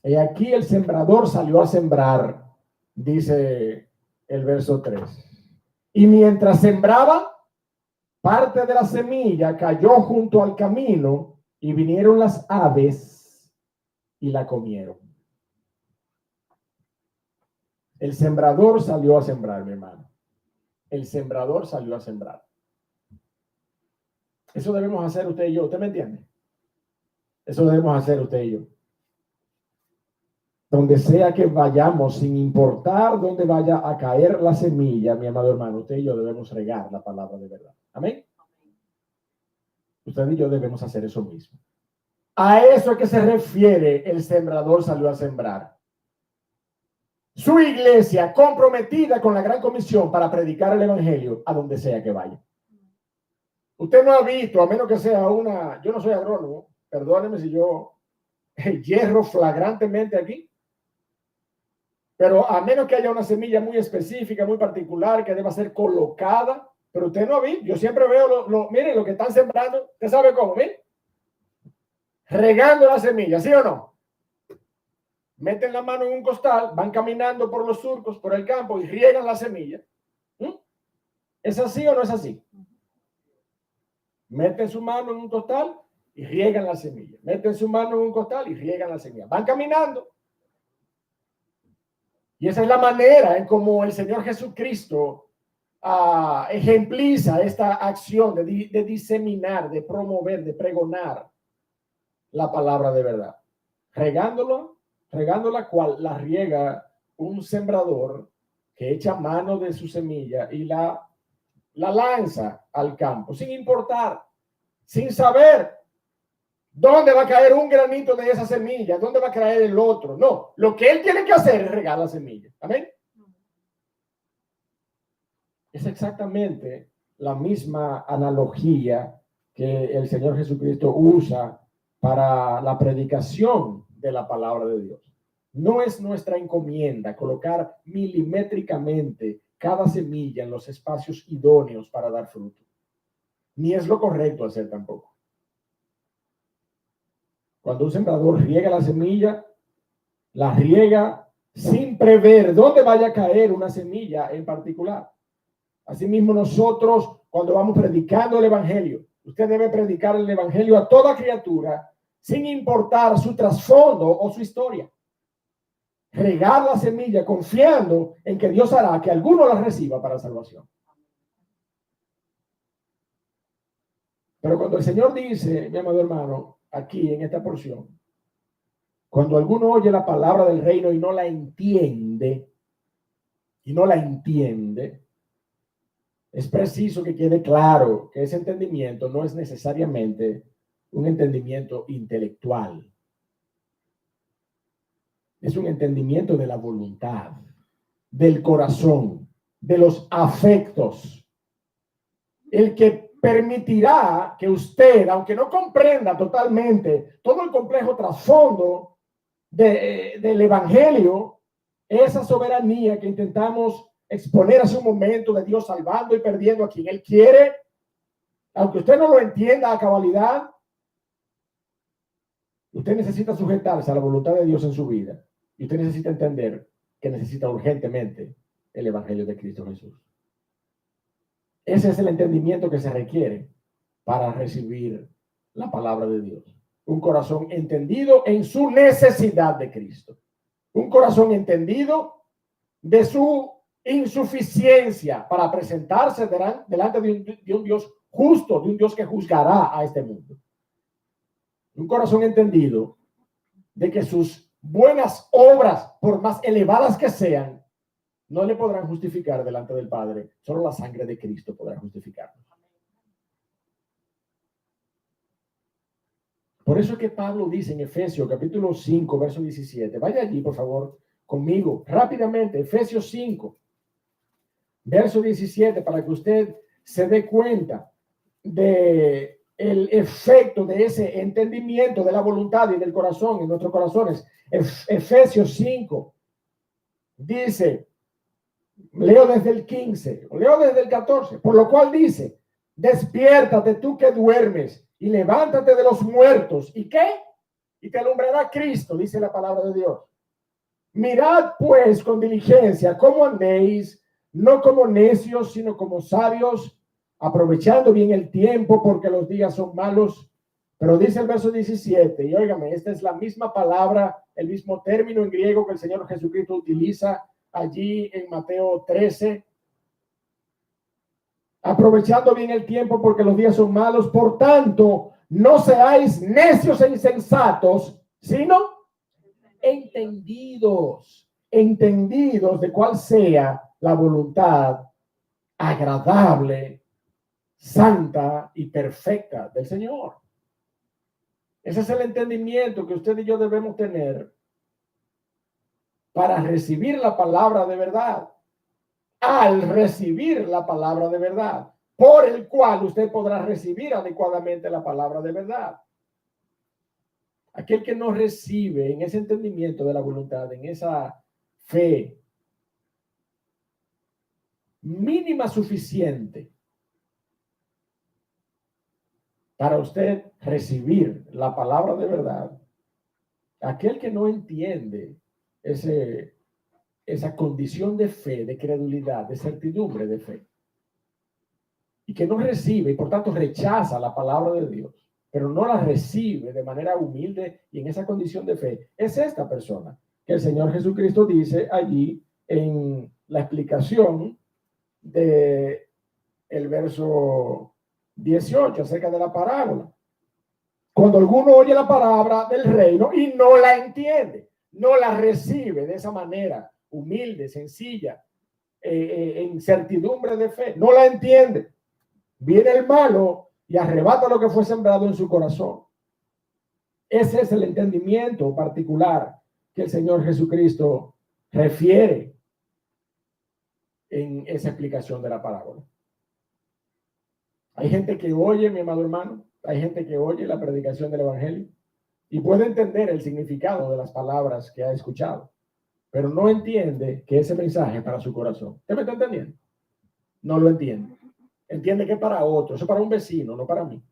Y aquí el sembrador salió a sembrar, dice el verso 3. Y mientras sembraba, parte de la semilla cayó junto al camino y vinieron las aves y la comieron. El sembrador salió a sembrar, mi hermano. El sembrador salió a sembrar. Eso debemos hacer usted y yo. ¿Usted me entiende? Eso debemos hacer usted y yo. Donde sea que vayamos, sin importar dónde vaya a caer la semilla, mi amado hermano, usted y yo debemos regar la palabra de verdad. Amén. Usted y yo debemos hacer eso mismo. A eso es que se refiere el sembrador salió a sembrar. Su iglesia comprometida con la gran comisión para predicar el evangelio a donde sea que vaya. Usted no ha visto, a menos que sea yo no soy agrónomo, perdóneme si yo hierro flagrantemente aquí, pero a menos que haya una semilla muy específica, muy particular, que deba ser colocada, pero usted no ha visto, yo siempre veo, miren lo que están sembrando, usted sabe cómo, miren, regando la semilla, ¿sí o no? Meten la mano en un costal, van caminando por los surcos, por el campo y riegan la semilla. ¿Es así o no es así? Meten su mano en un costal y riegan la semilla. Meten su mano en un costal y riegan la semilla. Van caminando. Y esa es la manera en cómo el Señor Jesucristo ejempliza esta acción de diseminar, de promover, de pregonar la palabra de verdad. Regándola cual la riega un sembrador que echa mano de su semilla y la lanza al campo, sin importar, sin saber ¿Dónde va a caer un granito de esa semilla? ¿Dónde va a caer el otro? No, lo que él tiene que hacer es regar la semilla. Amén. Es exactamente la misma analogía que el Señor Jesucristo usa para la predicación de la palabra de Dios. No es nuestra encomienda colocar milimétricamente cada semilla en los espacios idóneos para dar fruto. Ni es lo correcto hacer tampoco. Cuando un sembrador riega la semilla, la riega sin prever dónde vaya a caer una semilla en particular. Asimismo, nosotros, cuando vamos predicando el evangelio, usted debe predicar el evangelio a toda criatura, sin importar su trasfondo o su historia. Regar la semilla confiando en que Dios hará que alguno la reciba para salvación. Pero cuando el Señor dice, mi amado hermano, aquí en esta porción, cuando alguno oye la palabra del reino y no la entiende, es preciso que quede claro que ese entendimiento no es necesariamente un entendimiento intelectual. Es un entendimiento de la voluntad, del corazón, de los afectos. El que permitirá que usted, aunque no comprenda totalmente todo el complejo trasfondo del evangelio, esa soberanía que intentamos exponer hace un momento de Dios salvando y perdiendo a quien Él quiere, aunque usted no lo entienda a cabalidad, usted necesita sujetarse a la voluntad de Dios en su vida y usted necesita entender que necesita urgentemente el evangelio de Cristo Jesús. Ese es el entendimiento que se requiere para recibir la palabra de Dios. Un corazón entendido en su necesidad de Cristo. Un corazón entendido de su insuficiencia para presentarse delante de un Dios justo, de un Dios que juzgará a este mundo. Un corazón entendido de que sus buenas obras, por más elevadas que sean, no le podrán justificar delante del Padre. Solo la sangre de Cristo podrá justificarlo. Por eso es que Pablo dice en Efesios capítulo 5, verso 17. Vaya allí, por favor, conmigo, rápidamente. Efesios 5, verso 17, para que usted se dé cuenta de el efecto de ese entendimiento de la voluntad y del corazón en nuestros corazones. Efesios 5 dice, leo desde el 15, o leo desde el 14, por lo cual dice, despiértate tú que duermes y levántate de los muertos. ¿Y qué? Y te alumbrará Cristo, dice la palabra de Dios. Mirad pues con diligencia cómo andéis, no como necios, sino como sabios, aprovechando bien el tiempo, porque los días son malos. Pero dice el verso 17, y óigame, esta es la misma palabra, el mismo término en griego que el Señor Jesucristo utiliza allí en Mateo 13. Aprovechando bien el tiempo, porque los días son malos. Por tanto, no seáis necios e insensatos, sino entendidos de cuál sea la voluntad agradable, santa y perfecta del Señor. Ese es el entendimiento que usted y yo debemos tener para recibir la palabra de verdad. Al recibir la palabra de verdad, por el cual usted podrá recibir adecuadamente la palabra de verdad. Aquel que no recibe en ese entendimiento de la voluntad, en esa fe mínima suficiente para usted recibir la palabra de verdad, aquel que no entiende esa condición de fe, de credulidad, de certidumbre de fe, y que no recibe y por tanto rechaza la palabra de Dios, pero no la recibe de manera humilde y en esa condición de fe, es esta persona que el Señor Jesucristo dice allí en la explicación de el verso 18 acerca de la parábola. Cuando alguno oye la palabra del reino y no la entiende, no la recibe de esa manera humilde, sencilla, en certidumbre de fe, no la entiende, viene el malo y arrebata lo que fue sembrado en su corazón. Ese es el entendimiento particular que el Señor Jesucristo refiere en esa explicación de la parábola. Hay gente que oye, mi amado hermano, hay gente que oye la predicación del Evangelio y puede entender el significado de las palabras que ha escuchado, pero no entiende que ese mensaje es para su corazón. ¿Usted me está entendiendo? No lo entiende. Entiende que es para otro, eso es para un vecino, no para mí.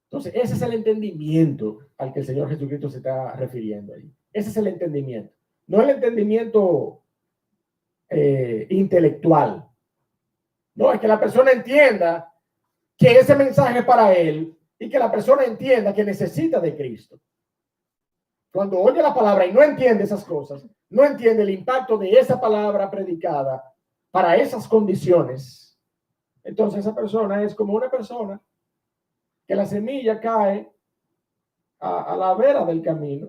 Entonces, ese es el entendimiento al que el Señor Jesucristo se está refiriendo ahí. Ese es el entendimiento. No el entendimiento intelectual. No, es que la persona entienda que ese mensaje es para él y que la persona entienda que necesita de Cristo. Cuando oye la palabra y no entiende esas cosas, no entiende el impacto de esa palabra predicada para esas condiciones, entonces esa persona es como una persona que la semilla cae a la vera del camino,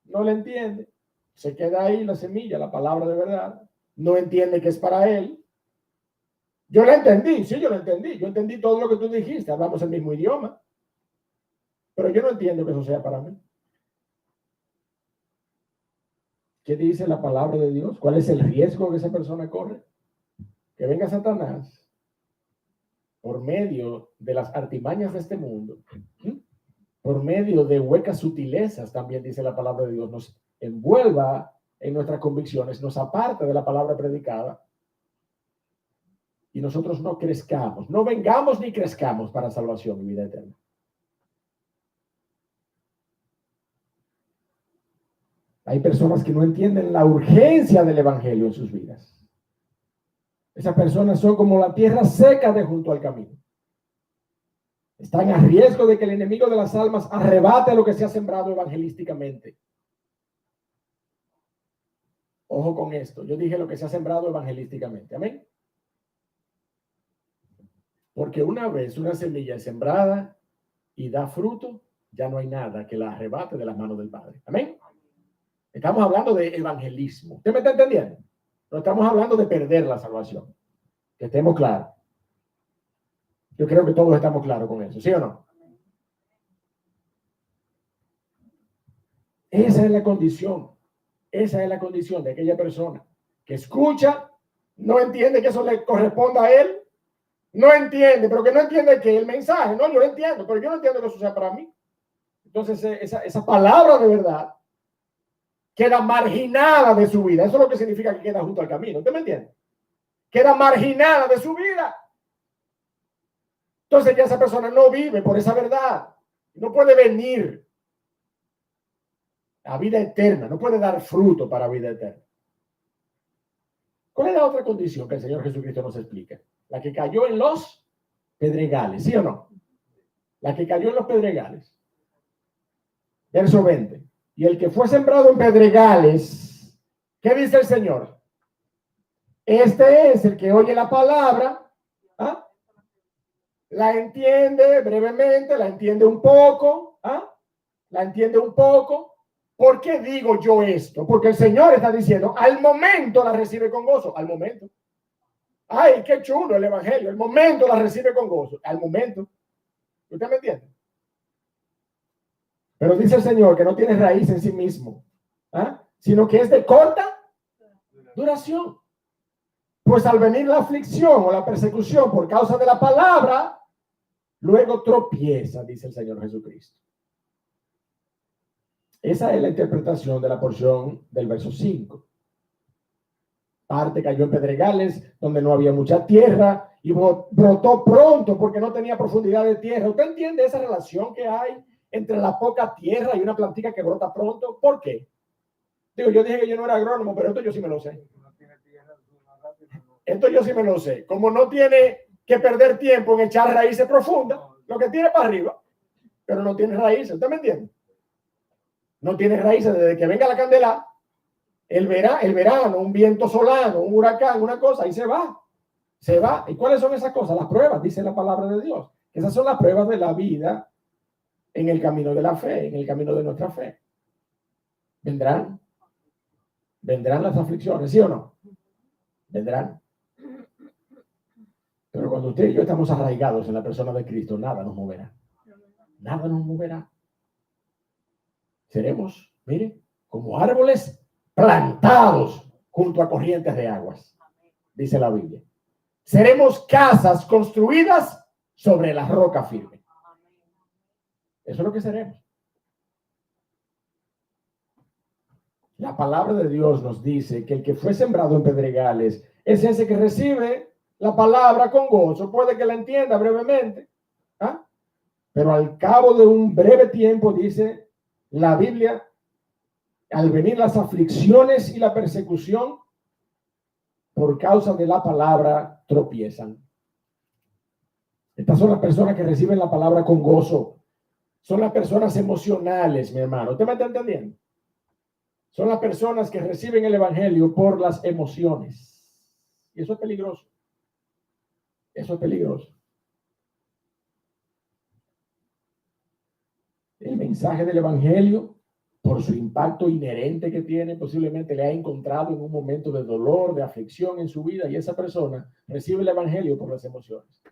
no le entiende, se queda ahí la semilla, la palabra de verdad, no entiende que es para él. Yo la entendí, sí, yo lo entendí, yo entendí todo lo que tú dijiste, hablamos el mismo idioma, pero yo no entiendo que eso sea para mí. ¿Qué dice la palabra de Dios? ¿Cuál es el riesgo que esa persona corre? Que venga Satanás por medio de las artimañas de este mundo, por medio de huecas sutilezas, también dice la palabra de Dios, nos envuelva en nuestras convicciones, nos aparte de la palabra predicada y nosotros no crezcamos, no vengamos ni crezcamos para salvación y vida eterna. Hay personas que no entienden la urgencia del evangelio en sus vidas. Esas personas son como la tierra seca de junto al camino. Están a riesgo de que el enemigo de las almas arrebate lo que se ha sembrado evangelísticamente. Ojo con esto. Yo dije lo que se ha sembrado evangelísticamente. Amén. Porque una vez una semilla es sembrada y da fruto, ya no hay nada que la arrebate de las manos del Padre. Amén. Estamos hablando de evangelismo. ¿Usted me está entendiendo? No estamos hablando de perder la salvación. Que estemos claros. Yo creo que todos estamos claros con eso, ¿sí o no? Esa es la condición. Esa es la condición de aquella persona que escucha, no entiende que eso le corresponda a él, no entiende, pero que no entiende que el mensaje, no, yo lo entiendo, pero yo no entiendo que eso sea para mí. Entonces, esa palabra de verdad queda marginada de su vida. Eso es lo que significa que queda junto al camino. ¿Usted me entiende? Queda marginada de su vida. Entonces ya esa persona no vive por esa verdad. No puede venir a vida eterna. No puede dar fruto para vida eterna. ¿Cuál es la otra condición que el Señor Jesucristo nos explica? La que cayó en los pedregales, ¿sí o no? La que cayó en los pedregales. Verso 20. Y el que fue sembrado en pedregales, ¿qué dice el Señor? Este es el que oye la palabra, ¿ah? La entiende brevemente, la entiende un poco, ¿ah? La entiende un poco. ¿Por qué digo yo esto? Porque el Señor está diciendo, al momento la recibe con gozo, al momento. Ay, qué chulo el evangelio, al momento la recibe con gozo, al momento. ¿Usted me entiende? Pero dice el Señor que no tiene raíz en sí mismo, ¿ah? Sino que es de corta duración. Pues al venir la aflicción o la persecución por causa de la palabra, luego tropieza, dice el Señor Jesucristo. Esa es la interpretación de la porción del verso 5. Parte cayó en pedregales donde no había mucha tierra y brotó pronto porque no tenía profundidad de tierra. ¿Usted entiende esa relación que hay entre la poca tierra y una plantita que brota pronto? ¿Por qué? Digo, yo dije que yo no era agrónomo, pero esto yo sí me lo sé. Esto yo sí me lo sé. Como no tiene que perder tiempo en echar raíces profundas, lo que tiene para arriba, pero no tiene raíces. ¿Usted me entiende? No tiene raíces desde que venga la candela, el verano, un viento solano, un huracán, una cosa, y se va. Se va. ¿Y cuáles son esas cosas? Las pruebas, dice la palabra de Dios. Esas son las pruebas de la vida en el camino de la fe, en el camino de nuestra fe. Vendrán las aflicciones, ¿sí o no? Vendrán. Pero cuando usted y yo estamos arraigados en la persona de Cristo, nada nos moverá. Nada nos moverá. Seremos, mire, como árboles plantados junto a corrientes de aguas, dice la Biblia. Seremos casas construidas sobre la roca firme. Eso es lo que seremos. La palabra de Dios nos dice que el que fue sembrado en pedregales es ese que recibe la palabra con gozo. Puede que la entienda brevemente, ¿ah? Pero al cabo de un breve tiempo, dice la Biblia, al venir las aflicciones y la persecución, por causa de la palabra, tropiezan. Estas son las personas que reciben la palabra con gozo. Son las personas emocionales, mi hermano. ¿Usted me está entendiendo? Son las personas que reciben el evangelio por las emociones. Y eso es peligroso. Eso es peligroso. El mensaje del evangelio, por su impacto inherente que tiene, posiblemente le ha encontrado en un momento de dolor, de aflicción en su vida, y esa persona recibe el evangelio por las emociones.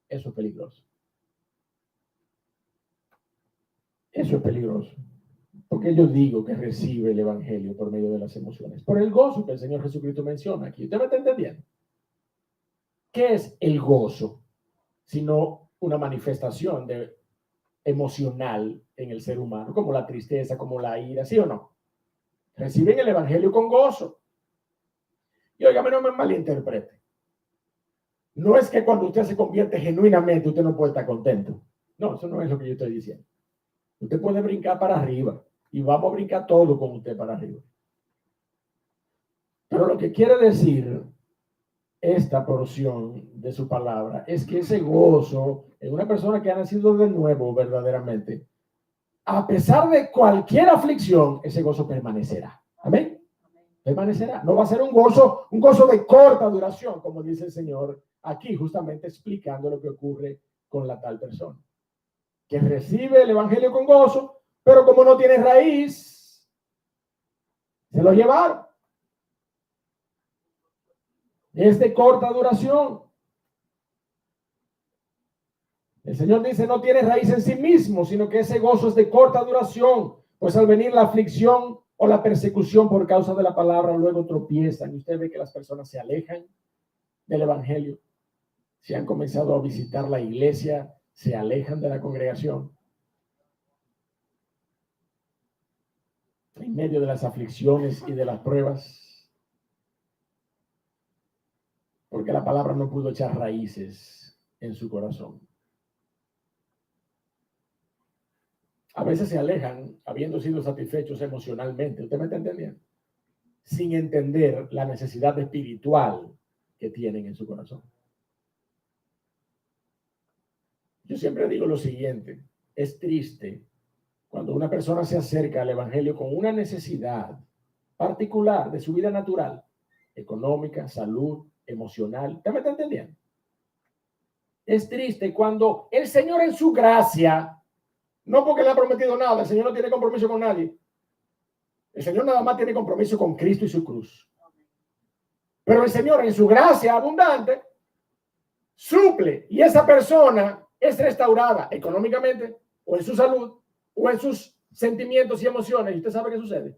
Eso es peligroso. Eso es peligroso. Porque yo digo que recibe el evangelio por medio de las emociones, por el gozo que el Señor Jesucristo menciona aquí. ¿Usted me está entendiendo? ¿Qué es el gozo? Sino una manifestación emocional en el ser humano, como la tristeza, como la ira, ¿sí o no? Reciben el evangelio con gozo. Y óigame, no me malinterprete. No es que cuando usted se convierte genuinamente, usted no puede estar contento. No, eso no es lo que yo estoy diciendo. Usted puede brincar para arriba y vamos a brincar todo con usted para arriba. Pero lo que quiere decir esta porción de su palabra es que ese gozo en una persona que ha nacido de nuevo verdaderamente, a pesar de cualquier aflicción, ese gozo permanecerá. Amén. Permanecerá. No va a ser un gozo de corta duración, como dice el Señor aquí, justamente explicando lo que ocurre con la tal persona, que recibe el evangelio con gozo, pero como no tiene raíz, se lo llevaron. Es de corta duración. El Señor dice, no tiene raíz en sí mismo, sino que ese gozo es de corta duración, pues al venir la aflicción o la persecución por causa de la palabra, luego tropiezan. Y usted ve que las personas se alejan del evangelio, se han comenzado a visitar la iglesia, se alejan de la congregación. En medio de las aflicciones y de las pruebas, porque la palabra no pudo echar raíces en su corazón. A veces se alejan habiendo sido satisfechos emocionalmente. ¿Usted me está entendiendo? Sin entender la necesidad espiritual que tienen en su corazón. Yo siempre digo lo siguiente, es triste cuando una persona se acerca al evangelio con una necesidad particular de su vida natural, económica, salud, emocional. ¿Usted me está entendiendo? Es triste cuando el Señor en su gracia, no porque le ha prometido nada, el Señor no tiene compromiso con nadie. El Señor nada más tiene compromiso con Cristo y su cruz. Pero el Señor en su gracia abundante suple y esa persona es restaurada económicamente o en su salud o en sus sentimientos y emociones. ¿Y usted sabe qué sucede?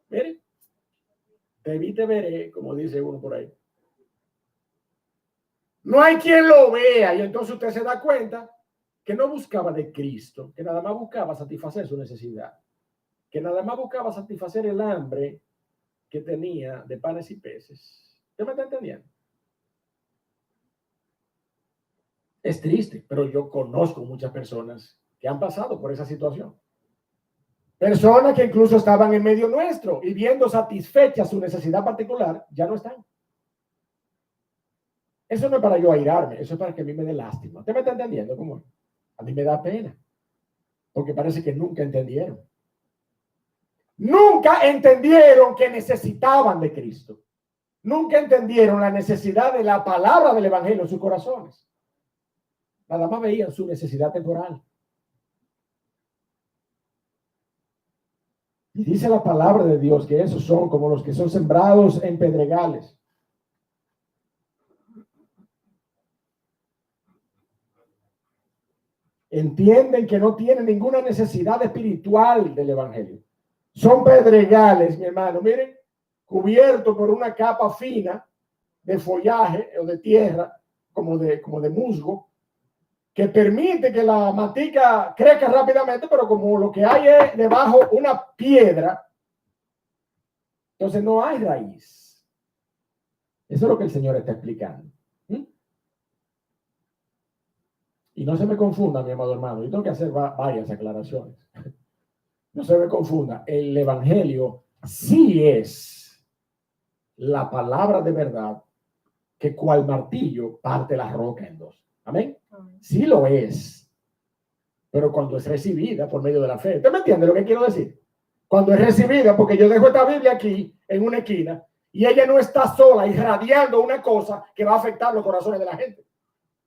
Mire, te vi, te veré, como dice uno por ahí. No hay quien lo vea y entonces usted se da cuenta que no buscaba de Cristo, que nada más buscaba satisfacer su necesidad, que nada más buscaba satisfacer el hambre que tenía de panes y peces. ¿Usted me está entendiendo? Es triste, pero yo conozco muchas personas que han pasado por esa situación. Personas que incluso estaban en medio nuestro y viendo satisfecha su necesidad particular, ya no están. Eso no es para yo airarme, eso es para que a mí me dé lástima. ¿Usted me está entendiendo cómo es? A mí me da pena, porque parece que nunca entendieron. Nunca entendieron que necesitaban de Cristo. Nunca entendieron la necesidad de la palabra del evangelio en sus corazones. Nada más veían su necesidad temporal. Y dice la palabra de Dios que esos son como los que son sembrados en pedregales. Entienden que no tienen ninguna necesidad espiritual del evangelio. Son pedregales, mi hermano, miren, cubierto por una capa fina de follaje o de tierra, como de musgo, que permite que la matica crezca rápidamente, pero como lo que hay es debajo una piedra, entonces no hay raíz. Eso es lo que el Señor está explicando. Y no se me confunda, mi amado hermano, yo tengo que hacer varias aclaraciones. No se me confunda, el Evangelio sí es la palabra de verdad que cual martillo parte la roca en dos. Amén. Sí lo es. Pero cuando es recibida por medio de la fe. ¿Usted me entiende lo que quiero decir? Cuando es recibida, porque yo dejo esta Biblia aquí en una esquina y ella no está sola irradiando una cosa que va a afectar los corazones de la gente.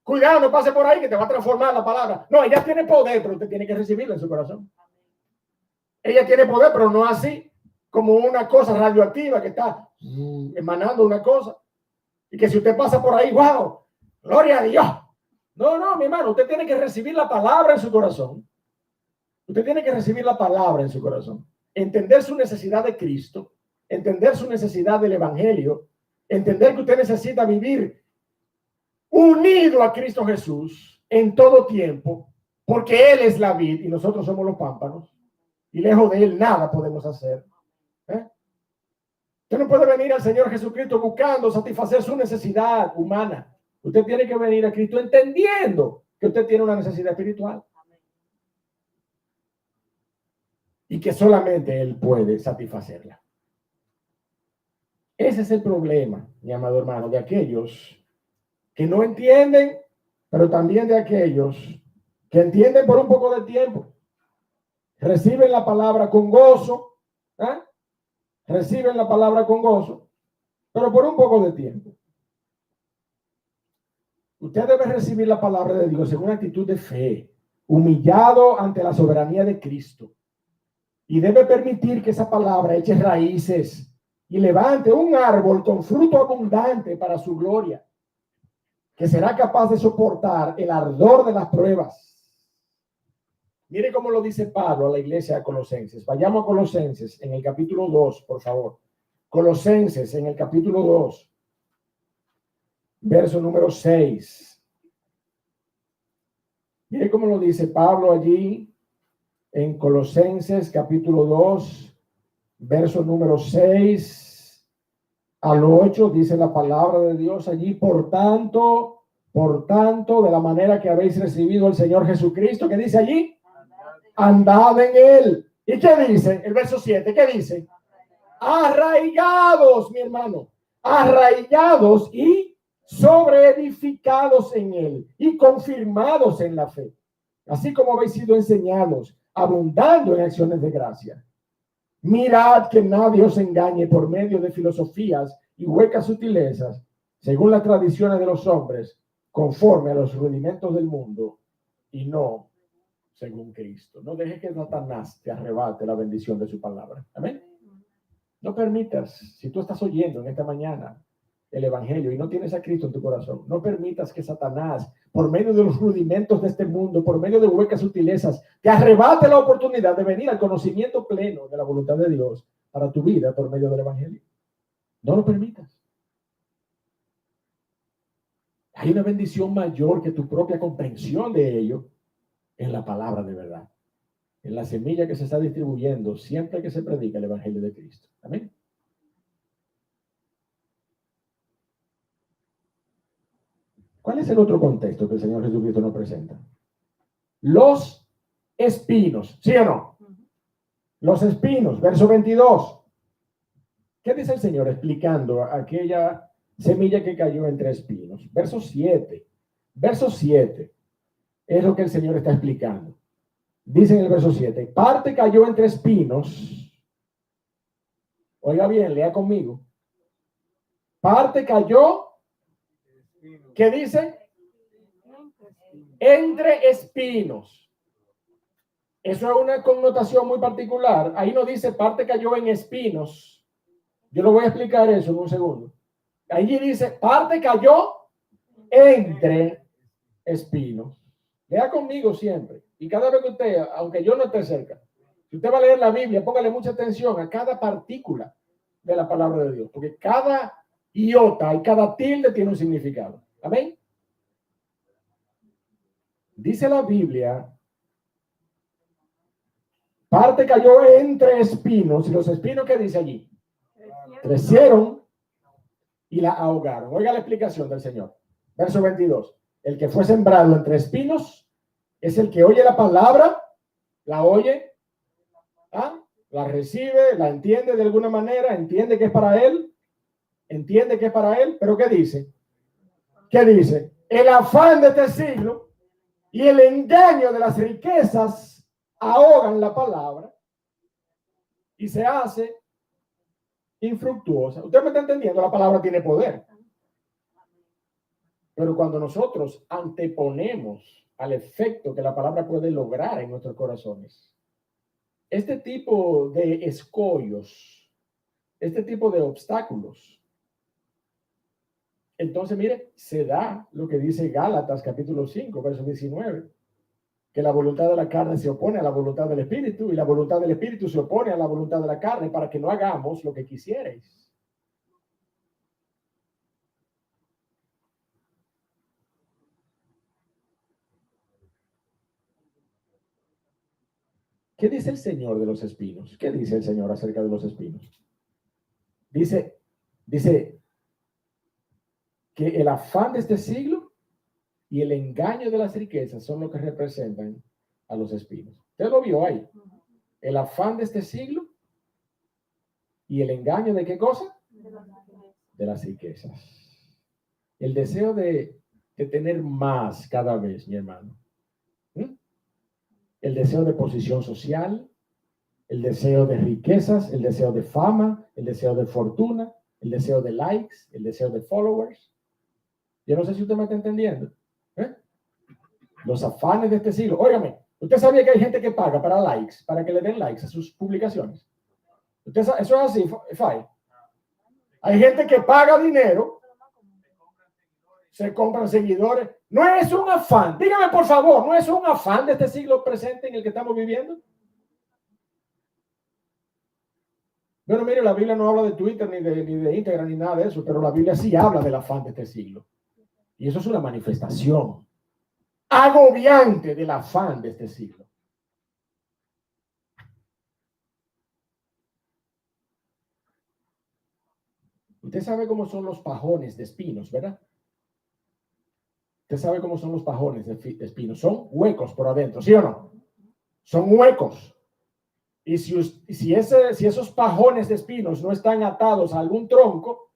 Cuidado, no pase por ahí que te va a transformar la palabra. No, ella tiene poder, pero usted tiene que recibirla en su corazón. Ella tiene poder, pero no así como una cosa radioactiva que está emanando una cosa. Y que si usted pasa por ahí, wow, gloria a Dios. No, mi hermano, usted tiene que recibir la palabra en su corazón. Usted tiene que recibir la palabra en su corazón. Entender su necesidad de Cristo, entender su necesidad del Evangelio, entender que usted necesita vivir unido a Cristo Jesús en todo tiempo, porque Él es la vid y nosotros somos los pámpanos, y lejos de Él nada podemos hacer. Usted no puede venir al Señor Jesucristo buscando satisfacer su necesidad humana. Usted tiene que venir a Cristo entendiendo que usted tiene una necesidad espiritual. Y que solamente Él puede satisfacerla. Ese es el problema, mi amado hermano, de aquellos que no entienden, pero también de aquellos que entienden por un poco de tiempo. Reciben la palabra con gozo, reciben la palabra con gozo, pero por un poco de tiempo. Usted debe recibir la palabra de Dios en una actitud de fe, humillado ante la soberanía de Cristo. Y debe permitir que esa palabra eche raíces y levante un árbol con fruto abundante para su gloria, que será capaz de soportar el ardor de las pruebas. Mire cómo lo dice Pablo a la iglesia de Colosenses. Vayamos a Colosenses en el capítulo 2, por favor. Colosenses en el capítulo 2. Verso número 6. Mire cómo lo dice Pablo allí en Colosenses capítulo 2, verso número 6 al 8, dice la palabra de Dios allí. Por tanto, de la manera que habéis recibido al Señor Jesucristo, ¿qué dice allí? Andad en Él. ¿Y qué dice? El verso 7, ¿qué dice? Arraigados, mi hermano, arraigados y sobreedificados en Él y confirmados en la fe, así como habéis sido enseñados, abundando en acciones de gracia. Mirad que nadie os engañe por medio de filosofías y huecas sutilezas, según las tradiciones de los hombres, conforme a los rudimentos del mundo, y no según Cristo. No dejes que Satanás te arrebate la bendición de su palabra. Amén. No permitas, si tú estás oyendo en esta mañana el Evangelio y no tienes a Cristo en tu corazón, no permitas que Satanás, por medio de los rudimentos de este mundo, por medio de huecas sutilezas, te arrebate la oportunidad de venir al conocimiento pleno de la voluntad de Dios para tu vida por medio del Evangelio. No lo permitas. Hay una bendición mayor que tu propia comprensión de ello en la palabra de verdad, en la semilla que se está distribuyendo siempre que se predica el Evangelio de Cristo. Amén. ¿Cuál es el otro contexto que el Señor Jesucristo nos presenta? Los espinos, ¿sí o no? Los espinos, verso 22. ¿Qué dice el Señor explicando aquella semilla que cayó entre espinos? Verso 7. Verso 7 es lo que el Señor está explicando. Dice en el verso 7, parte cayó entre espinos. Oiga bien, lea conmigo. Parte cayó, ¿qué dice? Entre espinos. Eso es una connotación muy particular. Ahí no dice parte cayó en espinos. Yo lo voy a explicar eso en un segundo. Allí dice parte cayó entre espinos. Lea conmigo siempre. Y cada vez que usted, aunque yo no esté cerca, Si usted va a leer la Biblia, póngale mucha atención a cada partícula de la palabra de Dios, porque cada iota y cada tilde tiene un significado. Amén. Dice la Biblia, parte cayó entre espinos, y los espinos, ¿qué dice allí? Crecieron y la ahogaron. Oiga la explicación del Señor. Verso 22. El que fue sembrado entre espinos es el que oye la palabra, la oye, la recibe, la entiende de alguna manera, entiende que es para él, pero ¿qué dice? ¿Qué dice? El afán de este siglo y el engaño de las riquezas ahogan la palabra y se hace infructuosa. Usted me está entendiendo, la palabra tiene poder. Pero cuando nosotros anteponemos al efecto que la palabra puede lograr en nuestros corazones, este tipo de escollos, este tipo de obstáculos, entonces mire, se da lo que dice Gálatas capítulo 5, verso 19, que la voluntad de la carne se opone a la voluntad del espíritu y la voluntad del espíritu se opone a la voluntad de la carne para que no hagamos lo que quisierais. ¿Qué dice el Señor de los espinos? ¿Qué dice el Señor acerca de los espinos? Dice que el afán de este siglo y el engaño de las riquezas son lo que representan a los espinos. ¿Usted lo vio ahí? El afán de este siglo y el engaño de qué cosa? De las riquezas. El deseo de tener más cada vez, mi hermano. El deseo de posición social, el deseo de riquezas, el deseo de fama, el deseo de fortuna, el deseo de likes, el deseo de followers. Yo no sé si usted me está entendiendo. Los afanes de este siglo. Óigame, ¿usted sabía que hay gente que paga para likes, para que le den likes a sus publicaciones? ¿Usted sabe? Eso es así, Fai. Hay gente que paga dinero, se compran seguidores. No es un afán. Dígame, por favor, ¿no es un afán de este siglo presente en el que estamos viviendo? Bueno, mire, la Biblia no habla de Twitter, ni de Instagram, ni nada de eso, pero la Biblia sí habla del afán de este siglo. Y eso es una manifestación agobiante del afán de este siglo. Usted sabe cómo son los pajones de espinos, ¿verdad? Usted sabe cómo son los pajones de espinos. Son huecos por adentro, ¿sí o no? Son huecos. Y si esos pajones de espinos no están atados a algún tronco,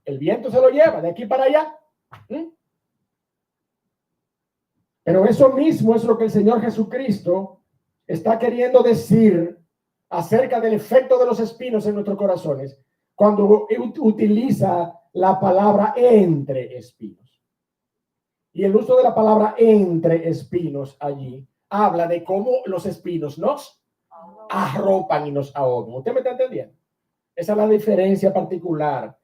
el viento se lo lleva de aquí para allá. Pero eso mismo es lo que el Señor Jesucristo está queriendo decir acerca del efecto de los espinos en nuestros corazones cuando utiliza la palabra entre espinos. Y el uso de la palabra entre espinos allí habla de cómo los espinos nos arropan y nos ahogan. ¿Usted me está entendiendo? Esa es la diferencia particular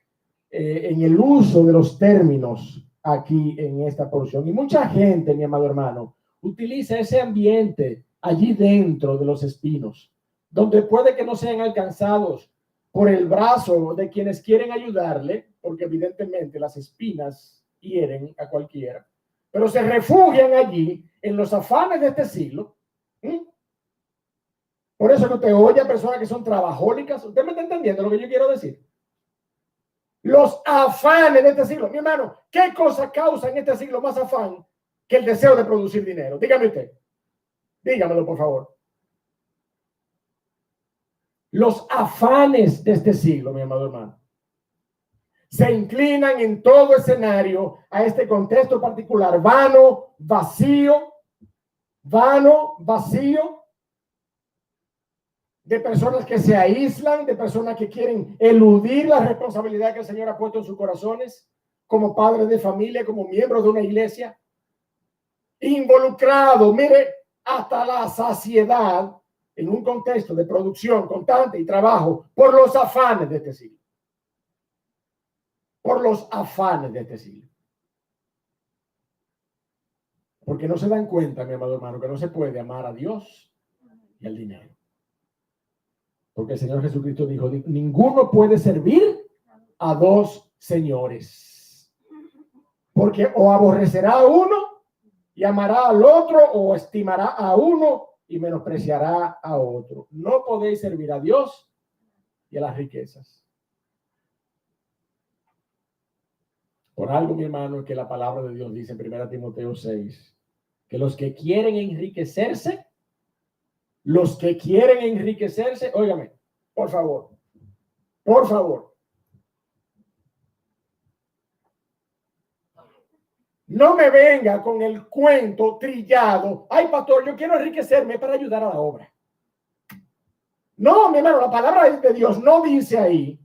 en el uso de los términos aquí en esta porción. Y mucha gente, mi amado hermano, utiliza ese ambiente allí dentro de los espinos, donde puede que no sean alcanzados por el brazo de quienes quieren ayudarle, porque evidentemente las espinas hieren a cualquiera, pero se refugian allí en los afanes de este siglo. Por eso que usted oye a personas que son trabajólicas. ¿Usted me está entendiendo lo que yo quiero decir? Los afanes de este siglo. Mi hermano, ¿qué cosa causa en este siglo más afán que el deseo de producir dinero? Dígame usted. Dígamelo, por favor. Los afanes de este siglo, mi amado hermano, se inclinan en todo escenario a este contexto particular. Vano, vacío, de personas que se aíslan, de personas que quieren eludir la responsabilidad que el Señor ha puesto en sus corazones, como padres de familia, como miembros de una iglesia, involucrado, mire, hasta la saciedad en un contexto de producción constante y trabajo por los afanes de este siglo. Por los afanes de este siglo. Porque no se dan cuenta, mi amado hermano, que no se puede amar a Dios y al dinero. Porque el Señor Jesucristo dijo, ninguno puede servir a dos señores. Porque o aborrecerá a uno y amará al otro, o estimará a uno y menospreciará a otro. No podéis servir a Dios y a las riquezas. Por algo, mi hermano, que la palabra de Dios dice en 1 Timoteo 6, que los que quieren enriquecerse, óigame, por favor, no me venga con el cuento trillado. Ay, pastor, yo quiero enriquecerme para ayudar a la obra. No, mi hermano, la palabra de Dios no dice ahí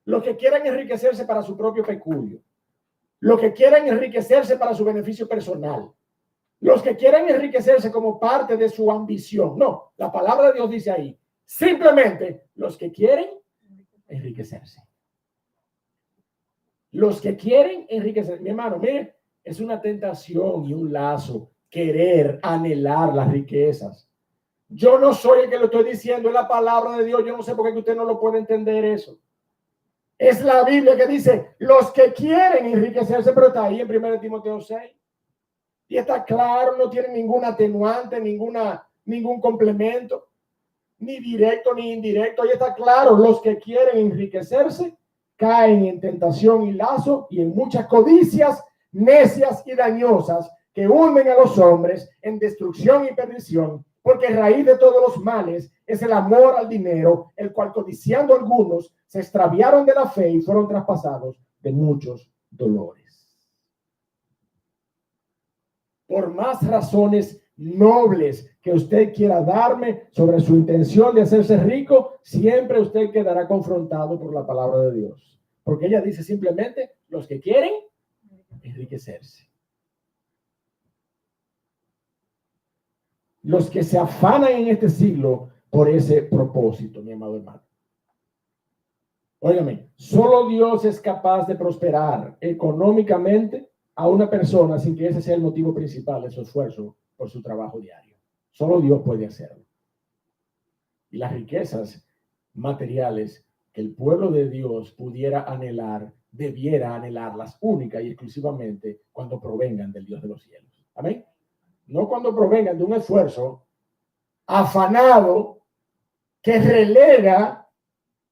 los que quieran enriquecerse para su propio peculio, los que quieran enriquecerse para su beneficio personal, los que quieran enriquecerse como parte de su ambición. No, la palabra de Dios dice ahí, simplemente los que quieren enriquecerse. Los que quieren enriquecerse. Mi hermano, mire, es una tentación y un lazo querer anhelar las riquezas. Yo no soy el que lo estoy diciendo, es la palabra de Dios. Yo no sé por qué usted no lo puede entender eso. Es la Biblia que dice, los que quieren enriquecerse, pero está ahí en 1 Timoteo 6. Y está claro, no tiene ningún atenuante, ningún complemento, ni directo ni indirecto. Y está claro, los que quieren enriquecerse caen en tentación y lazo y en muchas codicias necias y dañosas que hunden a los hombres en destrucción y perdición, porque raíz de todos los males es el amor al dinero, el cual codiciando algunos se extraviaron de la fe y fueron traspasados de muchos dolores. Por más razones nobles que usted quiera darme sobre su intención de hacerse rico, siempre usted quedará confrontado por la palabra de Dios. Porque ella dice simplemente, los que quieren enriquecerse. Los que se afanan en este siglo por ese propósito, mi amado hermano. Óigame, solo Dios es capaz de prosperar económicamente a una persona sin que ese sea el motivo principal de su esfuerzo por su trabajo diario. Solo Dios puede hacerlo. Y las riquezas materiales que el pueblo de Dios pudiera anhelar, debiera anhelarlas única y exclusivamente cuando provengan del Dios de los cielos. Amén. No cuando provengan de un esfuerzo afanado que relega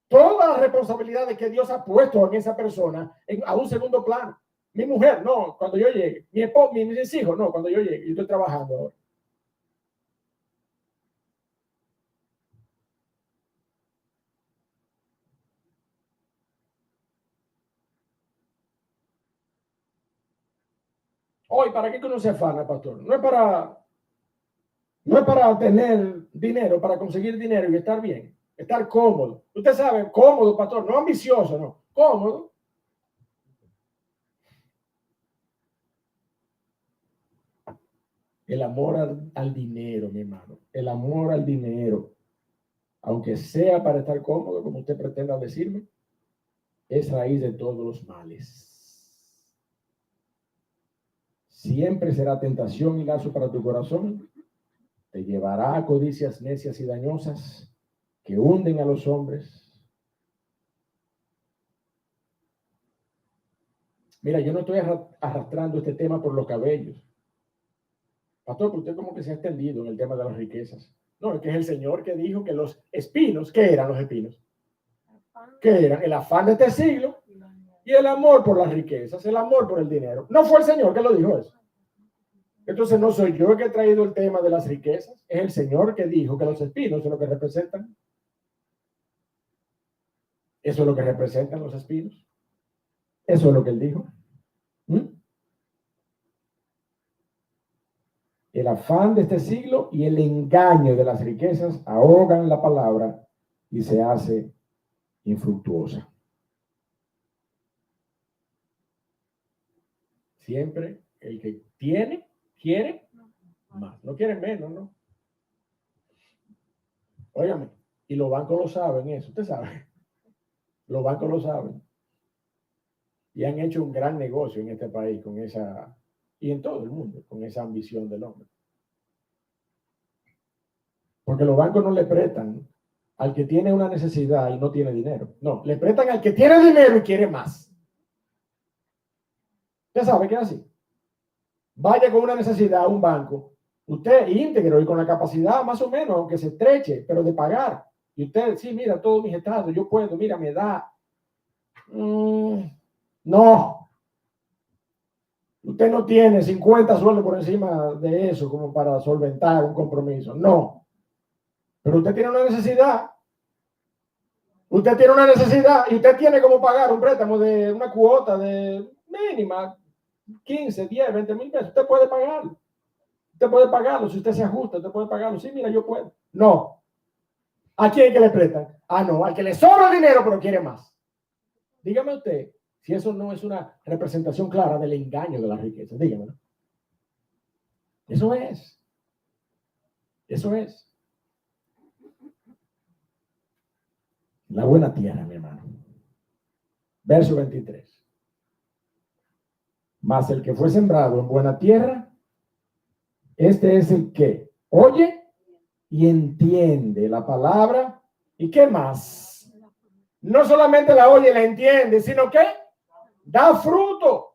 todas las responsabilidades que Dios ha puesto en esa persona a un segundo plano. Mi mujer, no, cuando yo llegue. Mi esposo, mis hijos, no, cuando yo llegue. Yo estoy trabajando ahora. Hoy, ¿para qué uno se afana, pastor? No es para tener dinero, para conseguir dinero y estar bien, estar cómodo. Usted sabe, cómodo, pastor, no ambicioso, no, cómodo. El amor al dinero, mi hermano, el amor al dinero, aunque sea para estar cómodo, como usted pretenda decirme, es raíz de todos los males. Siempre será tentación y lazo para tu corazón. Te llevará a codicias necias y dañosas que hunden a los hombres. Mira, yo no estoy arrastrando este tema por los cabellos. Pastor, usted como que se ha extendido en el tema de las riquezas. No, es que es el Señor que dijo que los espinos, ¿qué eran los espinos? ¿Qué eran? El afán de este siglo y el amor por las riquezas, el amor por el dinero. No fue el Señor que lo dijo eso. Entonces no soy yo el que he traído el tema de las riquezas, es el Señor que dijo que los espinos son lo que representan. Eso es lo que representan los espinos. Eso es lo que él dijo. El afán de este siglo y el engaño de las riquezas ahogan la palabra y se hace infructuosa. Siempre el que tiene, quiere más. No quiere menos, ¿no? Óigame, y los bancos lo saben eso, usted sabe. Los bancos lo saben. Y han hecho un gran negocio en este país con esa, y en todo el mundo, con esa ambición del hombre. Porque los bancos no le prestan al que tiene una necesidad y no tiene dinero. No, le prestan al que tiene dinero y quiere más. Usted sabe que es así. Vaya con una necesidad a un banco, usted íntegro y con la capacidad más o menos, aunque se estreche, pero de pagar. Y usted, sí, mira, todos mis estados, yo puedo, mira, me da. No. Usted no tiene 50 sueldos por encima de eso como para solventar un compromiso. No. Pero usted tiene una necesidad. Usted tiene una necesidad y usted tiene como pagar un préstamo de una cuota de mínima 15, 10, 20 mil pesos. Usted puede pagarlo. Usted puede pagarlo. Si usted se ajusta, usted puede pagarlo. Sí, mira, yo puedo. No. ¿A quién que le prestan? Ah, no, al que le sobra dinero pero quiere más. Dígame usted si eso no es una representación clara del engaño de la riqueza. Dígame. Eso es. Eso es. La buena tierra, mi hermano. Verso 23. Mas el que fue sembrado en buena tierra, este es el que oye y entiende la palabra. ¿Y qué más? No solamente la oye y la entiende, sino que da fruto,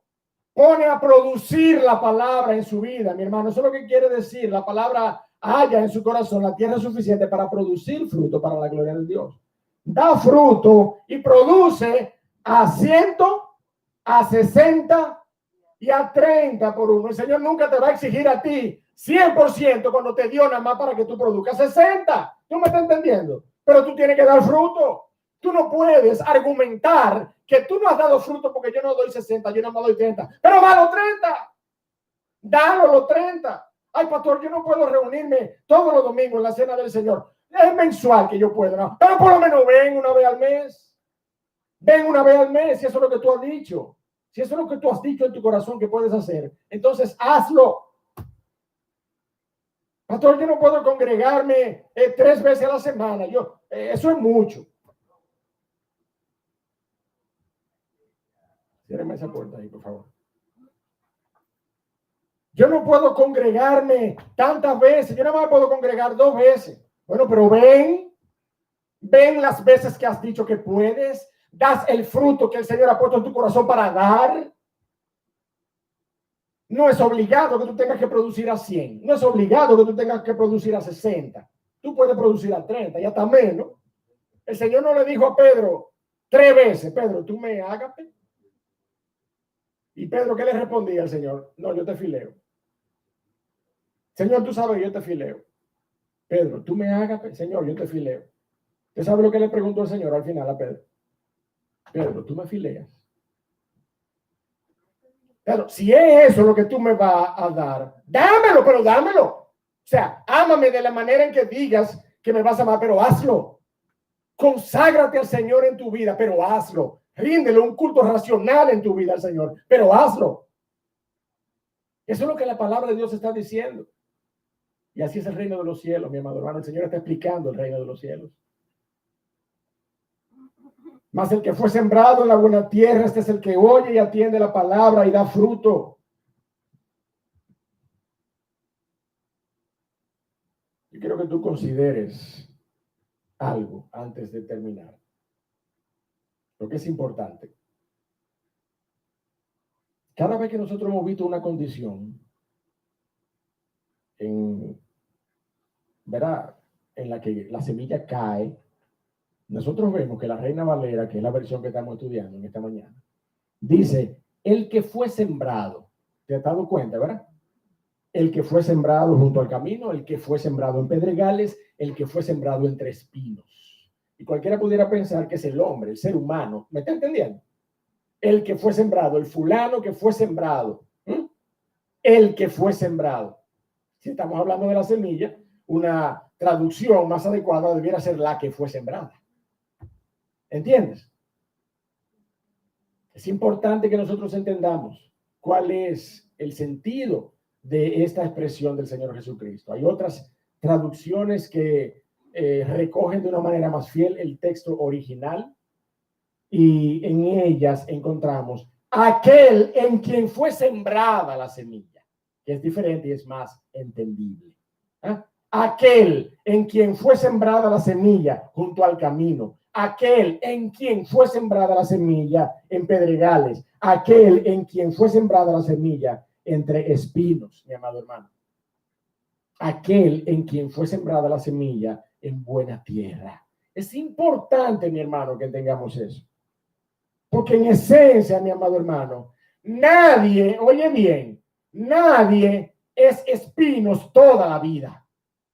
pone a producir la palabra en su vida, mi hermano. Eso es lo que quiere decir. La palabra halla en su corazón la tierra suficiente para producir fruto para la gloria de Dios. Da fruto y produce a 100, a 60 y a 30 por uno. El Señor nunca te va a exigir a ti 100% cuando te dio nada más para que tú produzcas 60. ¿Tú me estás entendiendo? Pero tú tienes que dar fruto. Tú no puedes argumentar que tú no has dado fruto porque yo no doy 60, yo no me doy 30. Pero da los 30. Dalo los 30. Ay, pastor, yo no puedo reunirme todos los domingos en la cena del Señor. Es mensual que yo puedo, ¿no? Pero por lo menos ven una vez al mes. Ven una vez al mes, si eso es lo que tú has dicho. Si eso es lo que tú has dicho en tu corazón que puedes hacer, entonces hazlo. Pastor, yo no puedo congregarme 3 veces a la semana. Eso es mucho. Cierreme esa puerta ahí, por favor. Yo no puedo congregarme tantas veces. Yo nada más puedo congregar 2 veces. Bueno, pero ven las veces que has dicho que puedes. Das el fruto que el Señor ha puesto en tu corazón para dar. No es obligado que tú tengas que producir a 100. No es obligado que tú tengas que producir a 60. Tú puedes producir a 30 y hasta menos. El Señor no le dijo a Pedro 3 veces, Pedro, tú me ágape. Y Pedro, ¿qué le respondía al Señor? No, yo te fileo. Señor, tú sabes que yo te fileo. Pedro, tú me ágape. Señor, yo te fileo. ¿Usted sabe lo que le preguntó el Señor al final a Pedro? Pedro, tú me fileas. Pero si es eso lo que tú me vas a dar, dámelo, pero dámelo. O sea, ámame de la manera en que digas que me vas a amar, pero hazlo. Conságrate al Señor en tu vida, pero hazlo. Ríndele un culto racional en tu vida al Señor, pero hazlo. Eso es lo que la palabra de Dios está diciendo. Y así es el reino de los cielos, mi amado hermano. El Señor está explicando el reino de los cielos. Mas el que fue sembrado en la buena tierra, este es el que oye y atiende la palabra y da fruto. Yo quiero que tú consideres algo antes de terminar. Lo que es importante. Cada vez que nosotros hemos visto una condición ¿verdad?, en la que la semilla cae, nosotros vemos que la Reina Valera, que es la versión que estamos estudiando en esta mañana, dice, el que fue sembrado. ¿Te has dado cuenta, verdad? El que fue sembrado junto al camino, el que fue sembrado en pedregales, el que fue sembrado entre espinos. Y cualquiera pudiera pensar que es el hombre, el ser humano. ¿Me está entendiendo? El que fue sembrado, el fulano que fue sembrado. El que fue sembrado. Si estamos hablando de la semilla, una traducción más adecuada debiera ser la que fue sembrada. ¿Entiendes? Es importante que nosotros entendamos cuál es el sentido de esta expresión del Señor Jesucristo. Hay otras traducciones que recogen de una manera más fiel el texto original y en ellas encontramos aquel en quien fue sembrada la semilla, que es diferente y es más entendible. ¿Ah? aquel en quien fue sembrada la semilla junto al camino, aquel en quien fue sembrada la semilla en pedregales, aquel en quien fue sembrada la semilla entre espinos, mi amado hermano. Aquel en quien fue sembrada la semilla en buena tierra. Es importante, mi hermano, que tengamos eso. Porque en esencia, mi amado hermano, nadie, oye bien, nadie es espinos toda la vida.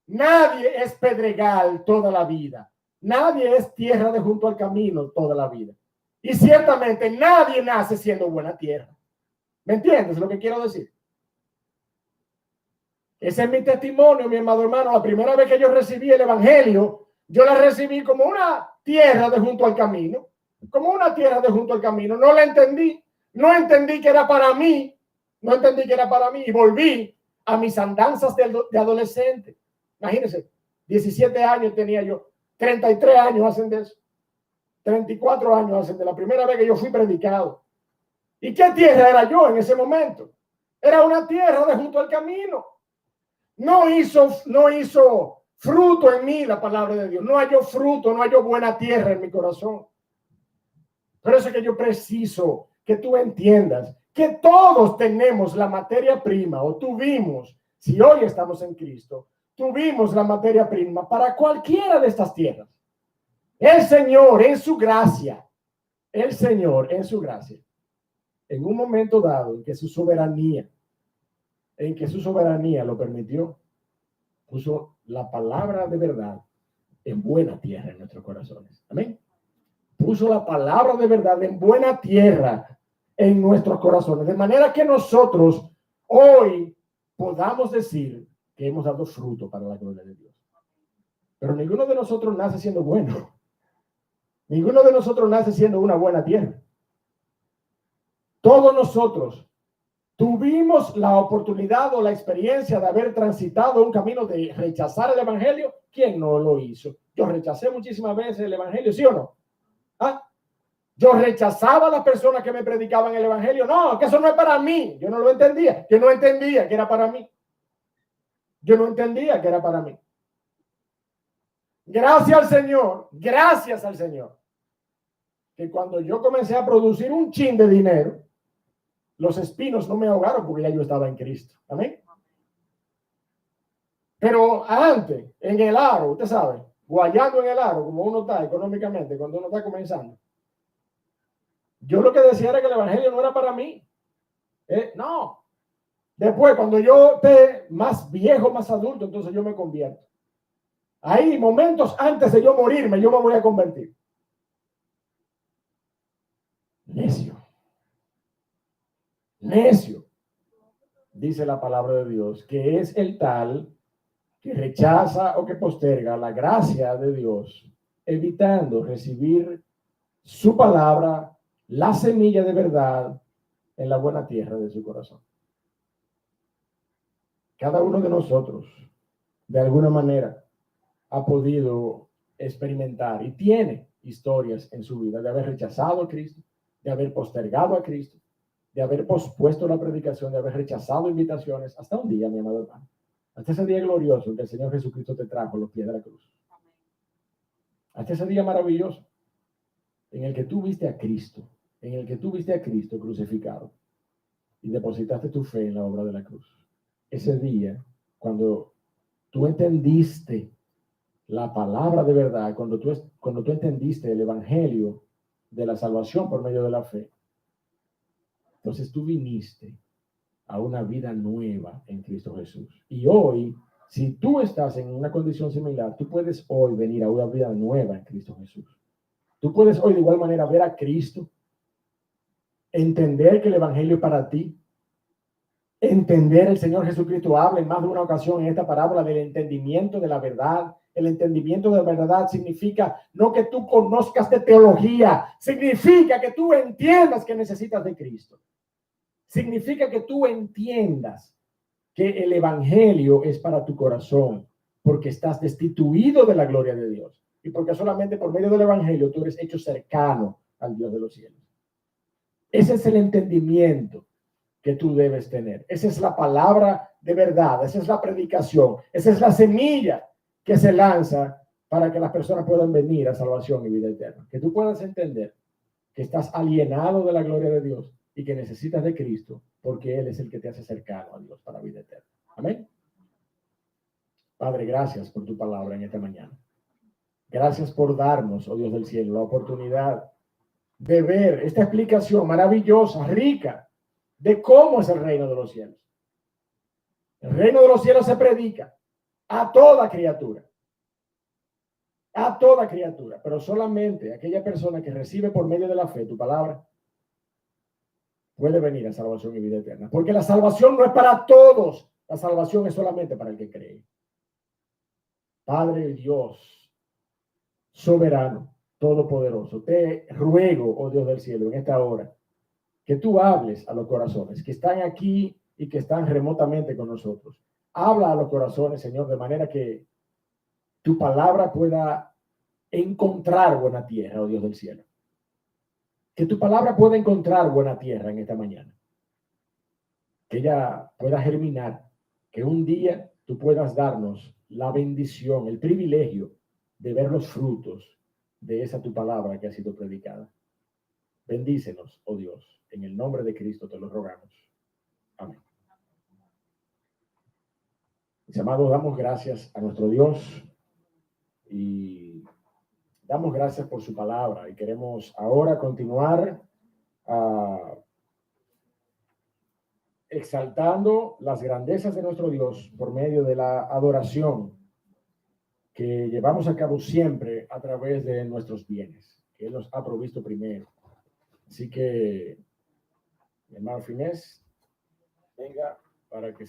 Nadie es pedregal toda la vida. Nadie es tierra de junto al camino toda la vida. Y ciertamente nadie nace siendo buena tierra. ¿Me entiendes lo que quiero decir? Ese es mi testimonio, mi amado hermano. La primera vez que yo recibí el evangelio, yo la recibí como una tierra de junto al camino. Como una tierra de junto al camino. No la entendí. No entendí que era para mí. No entendí que era para mí. Y volví a mis andanzas de adolescente. Imagínense, 17 años tenía yo. 33 años hacen de eso. 34 años hacen de la primera vez que yo fui predicado. ¿Y qué tierra era yo en ese momento? Era una tierra de junto al camino. No hizo fruto en mí la palabra de Dios. No halló fruto, no halló buena tierra en mi corazón. Por eso es que yo preciso que tú entiendas que todos tenemos la materia prima, o tuvimos, si hoy estamos en Cristo, tuvimos la materia prima para cualquiera de estas tierras. El Señor en su gracia, en un momento dado en que su soberanía lo permitió, puso la palabra de verdad en buena tierra en nuestros corazones. Amén. Puso la palabra de verdad en buena tierra en nuestros corazones, de manera que nosotros hoy podamos decir que hemos dado fruto para la gloria de Dios. Pero ninguno de nosotros nace siendo bueno. Ninguno de nosotros nace siendo una buena tierra. Todos nosotros tuvimos la oportunidad o la experiencia de haber transitado un camino de rechazar el evangelio. ¿Quién no lo hizo? Yo rechacé muchísimas veces el evangelio, ¿sí o no? ¿Ah? Yo rechazaba a las personas que me predicaban el evangelio. No, que eso no es para mí. Yo no lo entendía. Yo no entendía que era para mí. Yo no entendía que era para mí. Gracias al Señor, que cuando yo comencé a producir un chin de dinero, los espinos no me ahogaron porque ya yo estaba en Cristo. Amén. Pero antes, en el aro, usted sabe, guayando en el aro, como uno está económicamente, cuando uno está comenzando, yo lo que decía era que el evangelio no era para mí. No. Después, cuando yo esté más viejo, más adulto, entonces yo me convierto. Ahí, momentos antes de yo morirme, yo me voy a convertir. Necio, dice la palabra de Dios, que es el tal que rechaza o que posterga la gracia de Dios, evitando recibir su palabra, la semilla de verdad, en la buena tierra de su corazón. Cada uno de nosotros, de alguna manera, ha podido experimentar y tiene historias en su vida de haber rechazado a Cristo, de haber postergado a Cristo, de haber pospuesto la predicación, de haber rechazado invitaciones, hasta un día, mi amado hermano, hasta ese día glorioso que el Señor Jesucristo te trajo a los pies de la cruz. Hasta ese día maravilloso en el que tú viste a Cristo, crucificado y depositaste tu fe en la obra de la cruz. Ese día, cuando tú entendiste la palabra de verdad, cuando tú entendiste el evangelio de la salvación por medio de la fe, entonces tú viniste a una vida nueva en Cristo Jesús. Y hoy, si tú estás en una condición similar, tú puedes hoy venir a una vida nueva en Cristo Jesús. Tú puedes hoy de igual manera ver a Cristo, entender que el evangelio es para ti, entender el Señor Jesucristo habla en más de una ocasión en esta parábola del entendimiento de la verdad. El entendimiento de la verdad significa no que tú conozcas de teología, significa que tú entiendas que necesitas de Cristo. Significa que tú entiendas que el evangelio es para tu corazón, porque estás destituido de la gloria de Dios y porque solamente por medio del evangelio tú eres hecho cercano al Dios de los cielos. Ese es el entendimiento que tú debes tener. Esa es la palabra de verdad, esa es la predicación, esa es la semilla que se lanza para que las personas puedan venir a salvación y vida eterna. Que tú puedas entender que estás alienado de la gloria de Dios y que necesitas de Cristo, porque Él es el que te hace cercano a Dios para vida eterna. Amén. Padre, gracias por tu palabra en esta mañana. Gracias por darnos, oh Dios del cielo, la oportunidad de ver esta explicación maravillosa, rica, de cómo es el reino de los cielos. El reino de los cielos se predica a toda criatura. A toda criatura, pero solamente aquella persona que recibe por medio de la fe tu palabra puede venir a salvación y vida eterna. Porque la salvación no es para todos, la salvación es solamente para el que cree. Padre Dios, soberano, todopoderoso, te ruego, oh Dios del cielo, en esta hora, que tú hables a los corazones que están aquí y que están remotamente con nosotros. Habla a los corazones, Señor, de manera que tu palabra pueda encontrar buena tierra, oh Dios del cielo. Que tu palabra pueda encontrar buena tierra en esta mañana. Que ella pueda germinar. Que un día tú puedas darnos la bendición, el privilegio de ver los frutos de esa tu palabra que ha sido predicada. Bendícenos, oh Dios. En el nombre de Cristo te lo rogamos. Amén. Mis amados, damos gracias a nuestro Dios y damos gracias por su palabra y queremos ahora continuar exaltando las grandezas de nuestro Dios por medio de la adoración que llevamos a cabo siempre a través de nuestros bienes, que Él nos ha provisto primero. Así que, mi hermano Finés, venga para que